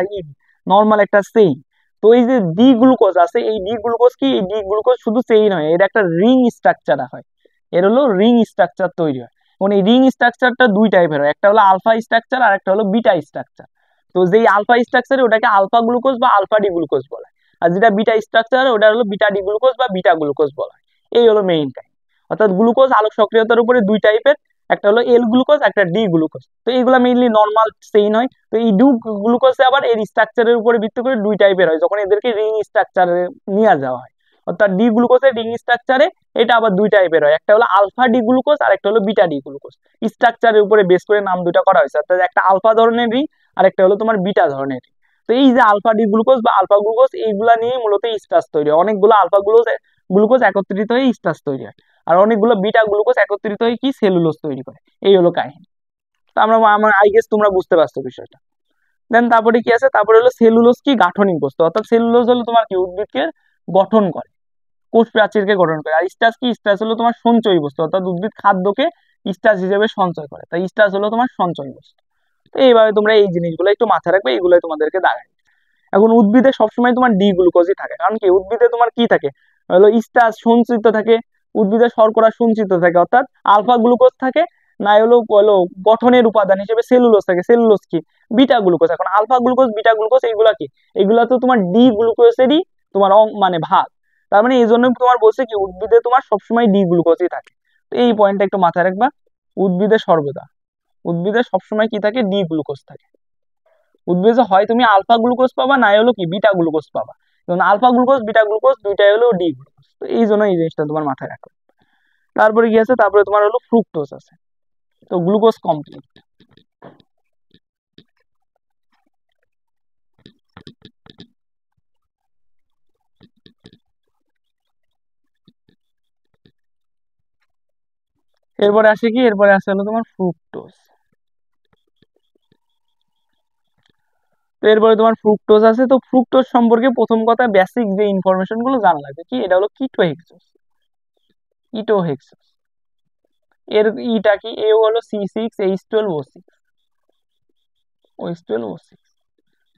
নর্মাল একটা সেইন। তো এই যে ডি গ্লুকোজ আছে, এই ডি গ্লুকোজ কি, এই ডি গ্লুকোজ শুধু সেইন হয়, এর একটা রিং স্ট্রাকচার হয়, এর হলো রিং স্ট্রাকচার তৈরি হয়। এখন এই রিং স্ট্রাকচারটা দুই টাইপের হয়, একটা হলো আলফা স্ট্রাকচার আর একটা হলো বিটা স্ট্রাকচার। তো যেই আলফা স্ট্রাকচারে ওটাকে আলফা গ্লুকোজ বা আলফা ডি গ্লুকোজ বলা হয়, আর যেটা বিটা স্ট্রাকচার ওটা হলো বিটা ডি গ্লুকোজ বা বিটা গ্লুকোজ বলা হয়। এই হলো মেইন টাইপ। অর্থাৎ গ্লুকোজ আলোক সক্রিয়তার উপরে দুই টাইপের, একটা হলো এল গ্লুকোজ, একটা ডি গ্লুকোজ। তো এইগুলা মেইনলি নর্মাল চেইন হয়। তো এই ডি গ্লুকোজে আবার এর স্ট্রাকচারের উপরে ভিত্তি করে দুই টাইপের হয়, যখন এদেরকে রিং স্ট্রাকচারে নিয়ে যাওয়া হয়। অর্থাৎ ডি গ্লুকোজের রিং স্ট্রাকচারে এটা আবার দুই টাইপের হয়, একটা হলো আলফা ডি গ্লুকোজ আর একটা হলো বিটা ডি গ্লুকোজ। স্ট্রাকচারের উপরে বেস করে নাম দুটা করা হয়েছে, অর্থাৎ একটা আলফা ধরনের রিং আর একটা হলো তোমার বিটা ধরনের। তো এই যে আলফা ডি গ্লুকোজ বা আলফা গ্লুকোজ, এইগুলা নিয়ে মূলত স্টার্চ তৈরি হয়। অনেকগুলো আলফা গ্লুকোজ একত্রিত হয়ে স্টার্চ তৈরি হয়, আর অনেকগুলো বিটা গ্লুকোজ একত্রিত হয়ে কি সেলুলোজ তৈরি করে। এই হলো কাহিনী। তো আমরা আমার আই গেস তোমরা বুঝতে পারছো বিষয়টা। দেন তারপরে কি আছে, তারপরে হলো সেলুলোজ কি, গাঠনিক বস্তু। অর্থাৎ সেলুলোজ হলো তোমার কি, উদ্ভিদকে গঠন করে, কোষ প্রাচীরকে গঠন করে। আর স্টার্চ কি, স্টার্চ হলো তোমার সঞ্চয়ী বস্তু, অর্থাৎ উদ্ভিদ খাদ্যকে স্টার্চ হিসেবে সঞ্চয় করে, তাই স্টার্চ হলো তোমার সঞ্চয়ী বস্তু। তো এইভাবে তোমরা এই জিনিসগুলো একটু মাথায় রাখবে, এগুলো তোমাদেরকে দাঁড়ায়। এখন উদ্ভিদে সবসময় তোমার ডি গ্লুকোজই থাকে, কারণ কি উদ্ভিদে তোমার কি থাকে, হলো স্টার্চ সঞ্চিত থাকে, উদ্ভিদে শর্করা সঞ্চিত থাকে, অর্থাৎ আলফা গ্লুকোজ থাকে, না হলো হলো গঠনের উপাদান হিসেবে সেলুলোজ থাকে। সেলুলোজ কি, বিটা গ্লুকোজ। এখন আলফা গ্লুকোজ বিটা গ্লুকোজ এইগুলা কি, এগুলা তো তোমার ডি গ্লুকোজেরই তোমার মানে ভাগ। তার মানে এই জন্য তোমার বলছে কি উদ্ভিদে তোমার সবসময় ডি গ্লুকোজই থাকে। তো এই পয়েন্টটা একটু মাথায় রাখবা, উদ্ভিদে সর্বদা, উদ্ভিদে সবসময় কি থাকে, ডি গ্লুকোজ থাকে। উদ্ভিদে হয় তুমি আলফা গ্লুকোজ পাবা, না হলো কি বিটা গ্লুকোজ পাবা। যেমন আলফা গ্লুকোজ বিটা গ্লুকোজ দুইটাই হলো ডি গ্লুকোজ। তো এই জন্য এই জিনিসটা তোমার মাথায় রাখো। তারপরে কি আছে, তারপরে তোমার হলো ফ্রুক্টোজ আছে। তো গ্লুকোজ কমপ্লিট। এরপরে আসে কি, এরপরে আসে হলো তোমার ফ্রুক্টোজ। তো এরপরে তোমার ফ্রুক্টোজ আছে। তো ফ্রুক্টোজ সম্পর্কে প্রথম কথা বেসিক যে ইনফরমেশন গুলো জানা লাগবে, কি এটা হলো কিটোহেক্সোজ, কিটোহেক্সোজ। এর ইটা কি, এ হলো C6H12O6, OH12O6।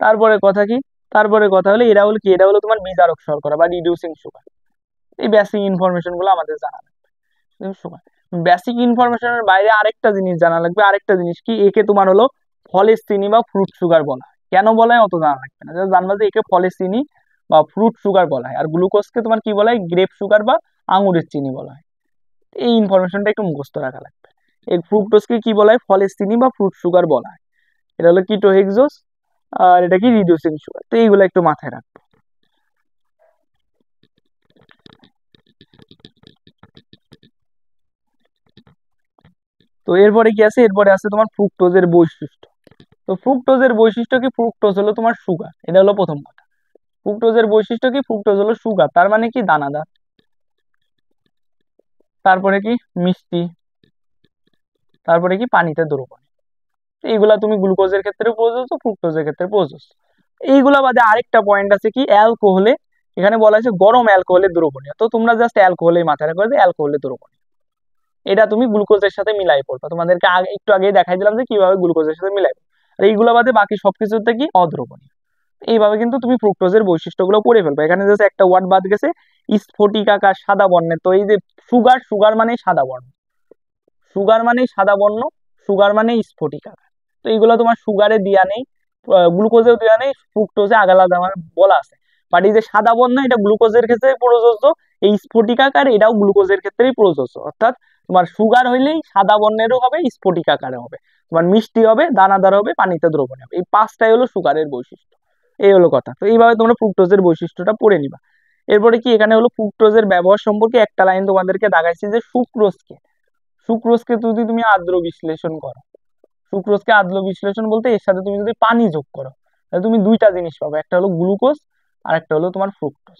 তারপরে কথা কি, তারপরে কথা হলো এরা হলো কি, এটা হলো তোমার বিজারক শর্করা বা রিডিউসিং সুগার। এই বেসিক ইনফরমেশন গুলো আমাদের জানা লাগবে। বেসিক ইনফরমেশনের বাইরে আরেকটা জিনিস জানা লাগবে, আরেকটা জিনিস কি, একে তোমার হলো ফলের চিনি বা ফ্রুট সুগার বলা হয়। কেন বলা হয় অত জানা লাগবে না, জানবা যে একে ফলের চিনি বা ফ্রুট সুগার বলা হয়। আর গ্লুকোজকে তোমার কি বলা হয়, গ্রেপ সুগার বা আঙুরের চিনি বলা হয়। এই ইনফরমেশনটা একটু মুখস্থ রাখা লাগবে। এই ফ্রুক্টোজকে কি বলা হয়, ফলের চিনি বা ফ্রুট সুগার বলা হয়। এটা হলো কিটোহেক্সোজ, আর এটা কি রিডিউসিং সুগার। তো এইগুলো একটু মাথায় রাখবো। তো এরপরে কি আছে, এরপরে আছে তোমার ফ্রুক্টোজের বৈশিষ্ট্য। তো ফ্রুক্টোজের বৈশিষ্ট্য কি, ফ্রুক্টোজ হলো তোমার সুগার, এটা হলো প্রথম কথা। ফ্রুক্টোজের বৈশিষ্ট্য কি, ফ্রুক্টোজ হলো সুগার, তার মানে কি দানাদার। তারপরে কি মিষ্টি, তারপরে কি পানিতে দ্রবণীয়। এইগুলা তুমি গ্লুকোজের ক্ষেত্রে প্রযোজ্য, ফ্রুক্টোজের ক্ষেত্রে প্রযোজ্য। এইগুলা বাদে আরেকটা পয়েন্ট আছে কি, অ্যালকোহলে, এখানে বলা হয়েছে গরম অ্যালকোহলের দ্রবণীয়। তো তোমরা জাস্ট অ্যালকোহলের মাথায় রাখবে যে অ্যালকোহলের দ্রবণীয়, এটা তুমি গ্লুকোজের সাথে মিলাই পড়বা। তোমাদেরকে একটু আগে দেখাই দিলাম যে কিভাবে গ্লুকোজের সাথে মিলাই। আর এইগুলো বাদে বাকি সবকিছুতে কি অদ্রবণীয়। এইভাবে কিন্তু তুমি ফ্রুক্টোজের বৈশিষ্ট্যগুলো পড়ে ফেলবে। এখানে জাস্ট একটা ওয়ার্ড বাদ গেছে, স্ফটিকাকার সাদা বর্ণের। তো এই যে সুগার, সুগার মানে সাদা বর্ণ, সুগার মানে সাদা বর্ণ, সুগার মানে স্ফটিকাকার। তো এইগুলো তোমার সুগারে দেয়া নেই, গ্লুকোজেও দেওয়া নেই, ফ্রুক্টোজে আলাদা আমার বলা আছে। বাট এই যে সাদা বর্ণ এটা গ্লুকোজের ক্ষেত্রে প্রযোজ্য, এই স্ফটিকাকার এটাও গ্লুকোজের ক্ষেত্রেই প্রযোজ্য। অর্থাৎ তোমার সুগার হইলেই সাদা বর্ণেরও হবে, স্ফটিকাকারে হবে, তোমার মিষ্টি হবে, দানাদার হবে, পানিতে দ্রবণীয় হবে। এই পাঁচটাই হলো সুগারের বৈশিষ্ট্য। এই হলো কথা। তো এইভাবে তোমরা ফ্রুক্টোজের বৈশিষ্ট্যটা পড়ে নিবা। এরপরে কি, এখানে হলো ফ্রুক্টোজের ব্যবহার সম্পর্কে একটা লাইন তোমাদেরকে দেখাইছি যে সুক্রোজকে, সুক্রোজকে যদি তুমি আদ্র বিশ্লেষণ করো, সুক্রোজকে আদ্র বিশ্লেষণ বলতে এর সাথে তুমি যদি পানি যোগ করো, তাহলে তুমি দুইটা জিনিস পাবে, একটা হলো গ্লুকোজ আর একটা হলো তোমার ফ্রুক্টোজ।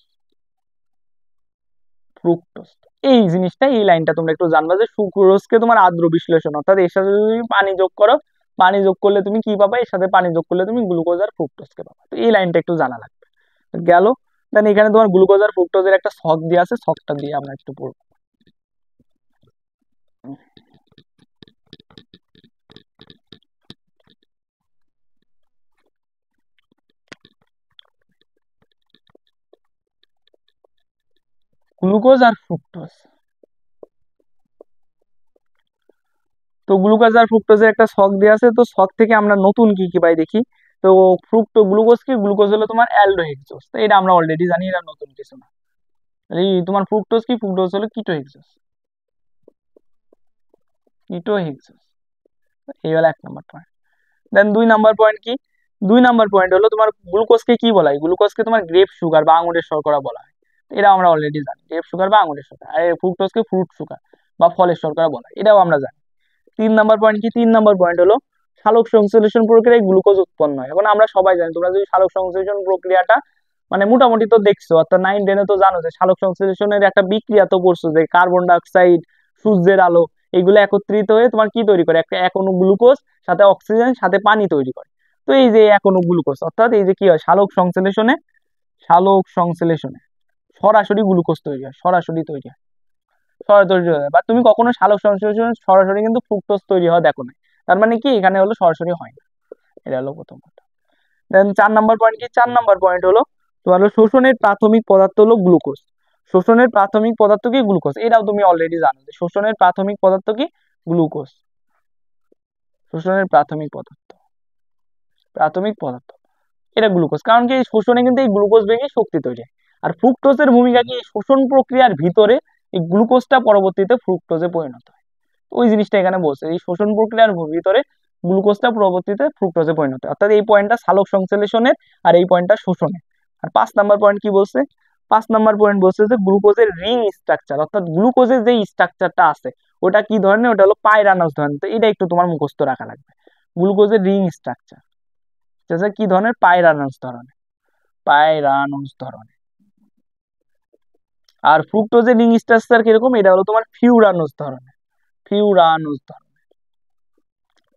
ফ্রুক্টোজ, এই জিনিসটা, এই লাইনটা তোমরা একটু জানবা যে সুক্রোজকে তোমার আদ্র বিশ্লেষণ, অর্থাৎ এর সাথে যদি তুমি পানি যোগ করো, পানি যোগ করলে তুমি কি পাবা, এর সাথে পানি যোগ করলে তুমি গ্লুকোজ আর ফ্রুক্টোজকে পাবা। তো এই লাইনটা একটু জানা লাগবে। গেল। দেন এখানে তোমার গ্লুকোজ আর ফ্রুক্টোজের একটা ছক দিয়ে আছে, ছকটা দিয়ে আমরা একটু পড়বো। গ্লুকোজ আর ফ্রুক্টোজ, তো গ্লুকোজ আর ফ্রুক্টোজের একটা ছক দেওয়া আছে। তো ছক থেকে আমরা নতুন কি কি পাই দেখি। তো গ্লুকোজ কি, গ্লুকোজ হলো তোমার অ্যালডোহেক্সোজ, তো এটা আমরা অলরেডি জানি, এটা নতুন কিছু না। এই তোমার ফ্রুক্টোজ কি, ফ্রুক্টোজ হলো কিটোহেক্সোজ, কিটোহেক্সোজ। এই হলো 1 নম্বর পয়েন্ট। দেন 2 নম্বর পয়েন্ট কি, 2 নম্বর পয়েন্ট হলো তোমার গ্লুকোজকে কি বলা হয়, গ্লুকোজকে তোমার গ্রেপ সুগার বা আঙুরের শর্করা বলা হয়। এটা আমরা অলরেডি জানি, গ্রেপ সুগার বা আঙুরের শর্করা। আর ফ্রুক্টোজকে ফ্রুট সুগার বা ফলের শর্করা বলা হয়, এটাও আমরা জানি। 3 নম্বর পয়েন্ট কি, 3 নম্বর পয়েন্ট হলো সালোক সংশ্লেষণ প্রক্রিয়ায় গ্লুকোজ উৎপন্ন হয়। এখন আমরা সবাই জানি, তোমরা যদি সালোক সংশ্লেষণ প্রক্রিয়াটা মানে মোটামুটি তো দেখছো, অর্থাৎ 9-10-এ তো জানো যে সালোক সংশ্লেষণের একটা বিক্রিয়া তো পড়ছো, যে কার্বন ডাইঅক্সাইড, সূর্যের আলো, এগুলো একত্রিত হয়ে তোমার কি তৈরি করে, একটা এক অণু গ্লুকোজ, সাথে অক্সিজেন, সাথে পানি তৈরি করে। তো এই যে এক অণু গ্লুকোজ, অর্থাৎ এই যে কি হয়, সালোক সংশ্লেষণে, সালোক সংশ্লেষণে সরাসরি গ্লুকোজ তৈরি হয়, সরাসরি তৈরি হয়, সরাসরি হয়। বা তুমি কখনো সালোক সংশ্লেষণে সরাসরি কিন্তু ফ্রুক্টোজ তৈরি হওয়া দেখো না। তার মানে কি, এখানে হলো সরাসরি হয় না। এটা হলো প্রথম কথা। দেন 4 নম্বর পয়েন্ট কি, 4 নম্বর পয়েন্ট হলো তোমার হলো শোষণের প্রাথমিক পদার্থ হলো গ্লুকোজ। শোষণের প্রাথমিক পদার্থ কি, গ্লুকোজ। এটাও তুমি অলরেডি জানো যে শোষণের প্রাথমিক পদার্থ কি, গ্লুকোজ। শোষণের প্রাথমিক পদার্থ, প্রাথমিক পদার্থ এটা গ্লুকোজ। কারণ কি, শোষণে কিন্তু এই গ্লুকোজ ভেঙে শক্তি তৈরি হয়। আর ফ্রুক্টোজের ভূমিকা কি, শোষণ প্রক্রিয়ার ভিতরে এই গ্লুকোজটা পরবর্তীতে ফ্রুক্টোজে পরিণত হয়। ওই জিনিসটা এখানে বলছে, এই শোষণ প্রক্রিয়ার ভিতরে গ্লুকোজটা পরবর্তীতে ফ্রুক্টোজে পরিণত হয়। অর্থাৎ এই পয়েন্টটা সালোক সংশ্লেষণের, আর এই পয়েন্টটা শোষণের। আর 5 নম্বর পয়েন্ট কি বলছে, 5 নম্বর পয়েন্ট বলছে যে গ্লুকোজের রিং স্ট্রাকচার, অর্থাৎ গ্লুকোজের যে স্ট্রাকচারটা আছে ওটা কি ধরনের, ওটা হলো পাইরানাস ধরনের। তো এটা একটু তোমার মুখস্থ রাখা লাগবে, গ্লুকোজের রিং স্ট্রাকচার কি ধরনের, পাইরানাস ধরনের, পাইরানাস ধরনের। আর ফ্রুক্টোজের রিং স্ট্রাকচার কিরকম, এটা হলো তোমার ফিউরানোস ধরনের, ফিউরানোস ধরনের,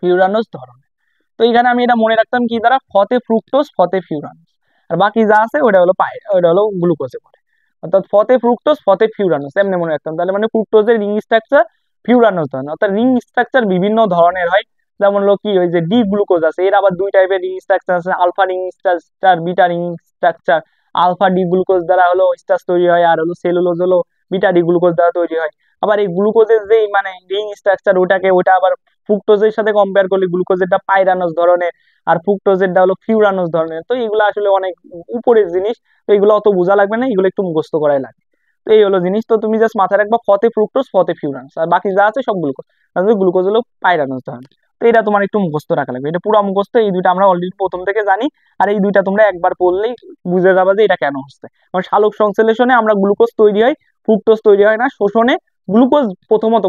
ফিউরানোস ধরনের। তো এখানে আমি এটা মনে রাখতাম কি দ্বারা, ফতে ফ্রুক্টোজ, ফতে ফিউরানোস, আর বাকি যা আছে ওটা হলো ওটা হলো গ্লুকোজে পড়ে। অর্থাৎ ফতে ফ্রুক্টোজ, ফতে ফিউরানোস এমনি মনে রাখতাম। তাহলে মানে ফ্রুক্টোজের রিং স্ট্রাকচার, ফিউরানোস ধরনের, অর্থাৎ রিং স্ট্রাকচার বিভিন্ন ধরনের হয়। যেমন হলো কি ওই যে ডি গ্লুকোজ আছে, এর আবার দুই টাইপের রিং স্ট্রাকচার আছে, alpha ring structure, beta ring structure. Alpha D glucose দ্বারা হলো স্টার্চ তৈরি হয়, আর হলো সেলুলোজ হলো বিটা ডি গ্লুকোজ দ্বারা তৈরি হয়। আবার এই গ্লুকোজের যে মানে রিং স্ট্রাকচার ওটা আবার ফ্রুক্টোজের সাথে কম্পেয়ার করলে গ্লুকোজেরটা পাইরানোস ধরনের, আর ফ্রুক্টোজেরটা হলো ফিউরানোস ধরনের। তো এগুলো আসলে অনেক উপরের জিনিস, তো এগুলো অত বোঝা লাগবে না, এগুলো একটু মুখস্থ করাই লাগে। তো এই হলো জিনিস, তো তুমি জাস্ট মাথায় রাখবা ফতে ফ্রুক্টোজ ফতে ফিউরানোস, আর বাকি যা আছে সব গ্লুকোজ। গ্লুকোজ হলো পাইরানোস ধরনের। তো এটা তোমার একটু মুখস্থ রাখা লাগবে, এটা পুরো মুখস্থ, এই দুইটা আমরা অলরেডি প্রথম থেকে জানি। আর এই দুইটা তোমরা একবার পড়লেই বুঝে যাবে যে এটা কেন হচ্ছে। কারণ সালোক সংশ্লেষণে আমরা গ্লুকোজ তৈরি হয়, ফ্রুক্টোজ তৈরি হয় না। শোষণে গ্লুকোজ প্রথমত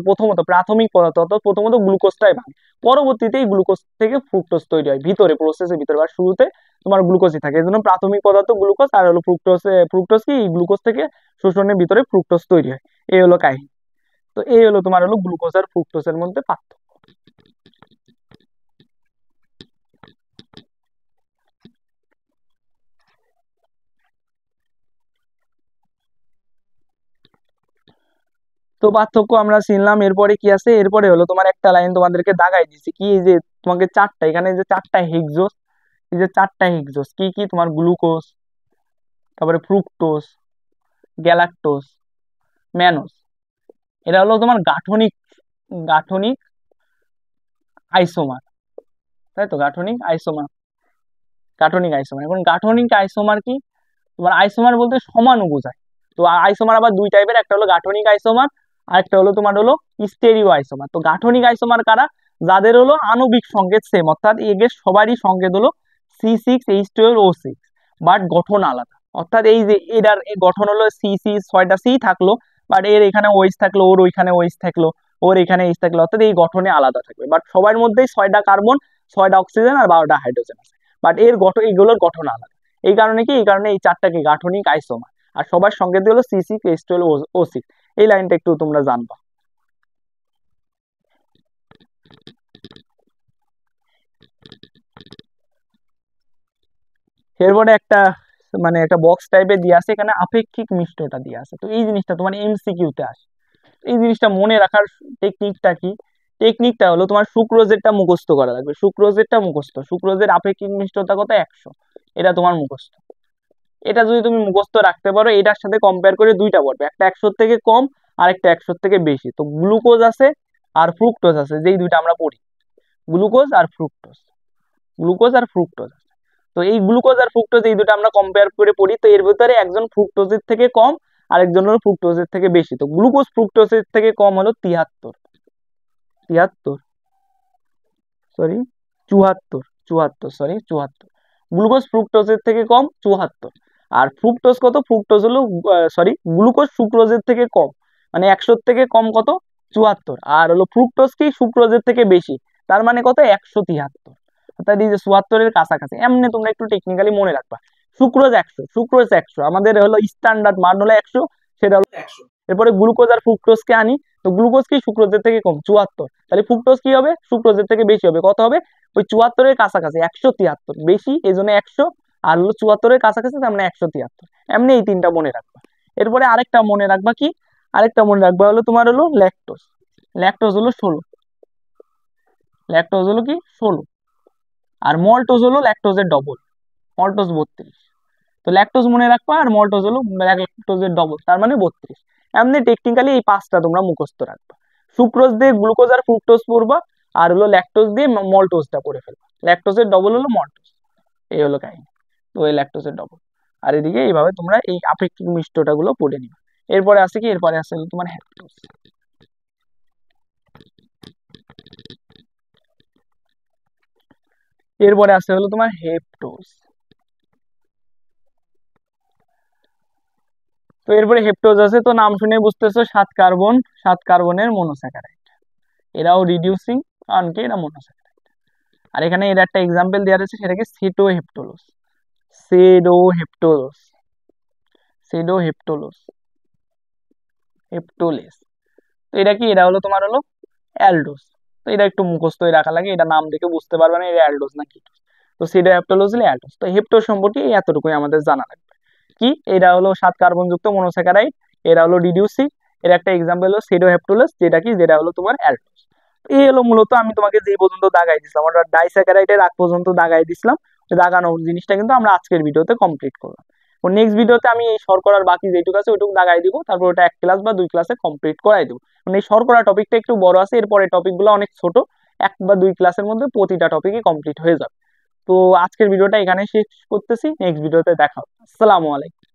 প্রাথমিক পদার্থ, অর্থাৎ প্রথমত গ্লুকোজটাই ভাঙে, পরবর্তীতে এই গ্লুকোজ থেকে ফ্রুক্টোজ তৈরি হয় ভিতরে, প্রসেসের ভিতরে, বা শুরুতে তোমার গ্লুকোজই থাকে। এই জন্য প্রাথমিক পদার্থ গ্লুকোজ, আর হলো ফ্রুক্টোজ কি গ্লুকোজ থেকে শোষণের ভিতরে ফ্রুক্টোজ তৈরি হয়। এই হলো কাহিনী। তো এই হলো তোমার হলো গ্লুকোজ আর ফ্রুক্টোজের মধ্যে পার্থক্য। তো পার্থক্য আমরা চিনলাম, এরপরে কি আছে, এরপরে হলো তোমার একটা লাইন তোমাদেরকে দাগাই দিছি, কি এই যে তোমাকে চারটা, এখানে যে চারটা হেক্সোস, এই যে চারটা হেক্সোস কি কি, তোমার গ্লুকোজ, তারপরে ফ্রুক্টোজ, গ্যালাক্টোজ, ম্যানোজ। এটা হলো তোমার গাঠনিক গাঠনিক আইসোমার, তাই তো, গাঠনিক আইসোমার। এখন গাঠনিক আইসোমার কি, তোমার আইসোমার বলতে সমাণু বোঝায়। তো আইসোমার আবার দুই টাইপের, একটা হলো গাঠনিক আইসোমার, আর একটা হলো তোমার হলো স্টেরিও আইসোমার। তো গাঠনিক আইসোমার কারা, যাদের হলো আণবিক সংকেত সেম, অর্থাৎ এদের সবারই সংকেত হলো C6H12O6, বাট গঠন আলাদা। অর্থাৎ এই যে এটার গঠন হলো ছয়টা সি থাকলো, বাট এর এখানে ওইস থাকলো, ওর ওইখানে ওইস থাকলো, ওর এখানে এইচ থাকলো, অর্থাৎ এই গঠনে আলাদা থাকবে। বাট সবার মধ্যেই 6টা কার্বন, 6টা অক্সিজেন আর 12টা হাইড্রোজেন আছে, বাট এর এইগুলোর গঠন আলাদা। এই কারণে কি, এই কারণে এই চারটাকে গাঠনিক আইসোমার। আর সবার সংকেত হলো C6H12O6। এই লাইনটা একটু তোমরা জানবা। এরপরে একটা মানে একটা বক্স টাইপের দিয়ে আছে, এখানে আপেক্ষিক মিষ্টতা দিয়ে আছে। তো এই জিনিসটা তোমার এমসিকিউ তে আসে। এই জিনিসটা মনে রাখার টেকনিকটা কি, টেকনিকটা হলো তোমার সুক্রোজেরটা মুখস্থ করা লাগবে, সুক্রোজের আপেক্ষিক মিষ্টতা কত, 100। এটা তোমার মুখস্থ। এটা যদি তুমি মুখস্থ রাখতে পারো, এটার সাথে কম্পেয়ার করে দুইটা পড়বে, একটা 100 থেকে কম আর একটা 100 থেকে বেশি। তো গ্লুকোজ আছে আর ফ্রুক্টোজ আছে, যেই দুইটা আমরা পড়ি, গ্লুকোজ আর ফ্রুক্টোজ, গ্লুকোজ আর ফ্রুক্টোজ আছে। তো এই গ্লুকোজ আর ফ্রুক্টোজ এই দুটো আমরা কম্পেয়ার করে পড়ি, তো এর ভিতরে একজন ফ্রুক্টোজের থেকে কম আর একজন হলো ফ্রুক্টোজের থেকে বেশি। তো গ্লুকোজ ফ্রুক্টোজের থেকে কম হলো 73, 73 সরি 74, 74 সরি 74। গ্লুকোজ ফ্রুক্টোজের থেকে কম 74। আর ফ্রুক্টোজ কত, ফ্রুক্টোজ হলো সরি গ্লুকোজ সুক্রোজের থেকে কম, মানে 100 থেকে কম কত, 74। আর হলো ফ্রুক্টোজ কি সুক্রোজের থেকে বেশি, তার মানে কত, 173। অর্থাৎ এই যে 74-এর কাছাকাছি। এমনি তোমরা একটু টেকনিক্যালি মনে রাখবা, সুক্রোজ 100 আমাদের হলো স্ট্যান্ডার্ড মান হলো 100, সেটা হলো 100। এরপরে গ্লুকোজ আর ফ্রুক্টোজকে আনি, তো গ্লুকোজ কি সুক্রোজের থেকে কম, 74, তাহলে ফ্রুক্টোজ কি হবে, সুক্রোজের থেকে বেশি হবে, কত হবে, ওই 74-এর কাছাকাছি, 173 বেশি এই জন্য 100, আর হলো 74-এর কাছাকাছি তার মানে 173। এমনি এই তিনটা মনে রাখবা। এরপরে আরেকটা মনে রাখবা কি, আরেকটা মনে রাখবা হলো তোমার হলো ল্যাকটোজ, ল্যাকটোজ হলো 16, ল্যাকটোজ হলো কি 16। আর মল্টোজ হলো ল্যাকটোজের ডবল, মল্টোজ 32। তো ল্যাকটোজ মনে রাখবা, আর মল্টোজ হলো ল্যাকটোজের ডবল, তার মানে 32। এমনি টেকনিক্যালি এই পাঁচটা তোমরা মুখস্থ রাখবা, সুক্রোজ দিয়ে গ্লুকোজ আর ফ্রুক্টোজ পড়বা, আর হলো ল্যাকটোজ দিয়ে মল্টোজটা পড়ে ফেলবা, ল্যাকটোজের ডবল হলো মল্টোজ। এই হলো কাহিনী। তো এই ল্যাকটোজের ডবল। আর এদিকে এইভাবে তোমরা এই আপেক্ষিক মিষ্টতা গুলো পড়ে নিবা। এরপরে আছে কি, এরপরে আছে তোমার হ্যাপটোজ। এরপরে আছে হলো তোমার হেপটোজ। তো এরপরে হেপটোজ আছে, তো নাম শুনে বুঝতেছো 7 কার্বনের মনোস্যাকারাইড। এরাও রিডিউসিং, কারণ কি এরা মনোস্যাকারাইড। আর এখানে এর একটা এক্সাম্পল দেওয়া আছে, সেটাকে সেটোহেপ্টোলোস, সেডোহেপ্টোলোস, সেডোহেপ্টোলোস, হেপ্টোলেস। তো এটা কি, এটা হলো তোমার হলো অ্যালডোস। তো এটা একটু মুখস্থই রাখা লাগে, এটা নাম দেখে বুঝতে পারবে না এটা অ্যালডোস না কি। তো সেডোহেপ্টোলোস হলো অ্যালডোস। তো হেপ্টোজ সম্পর্কে এতটুকুই আমাদের জানা লাগবে। কি, এটা হলো 7 কার্বন যুক্ত মনোস্যাকারাইড, এরা হলো রিডিউসিং, এর একটা এক্সাম্পল হলো সেডোহেপ্টুলোস, যেটা হলো তোমার অ্যালডোস। এই হলো মূলত আমি তোমাকে যে পর্যন্ত দাগাই দিছিলাম, আমরা ডাইস্যাকারাইডের আগ পর্যন্ত দাগাই দিছিলাম, দাগানো জিনিসটা কিন্তু আমরা আজকের ভিডিওতে কমপ্লিট করলাম। নেক্সট ভিডিওতে আমি এই শর্করার বাকি যেটুকু আছে ওইটুকু দাগাই দিব, তারপর ওটা 1 ক্লাস বা 2 ক্লাসে কমপ্লিট করাই দেবো। মানে এই শর্করা টপিকটা একটু বড় আছে, এরপরে টপিকগুলো অনেক ছোট, 1 বা 2 ক্লাসের মধ্যে প্রতিটা টপিকই কমপ্লিট হয়ে যাবে। তো আজকের ভিডিওটা এখানে শেষ করতেছি, নেক্সট ভিডিওতে দেখা হবে। আসসালামু আলাইকুম।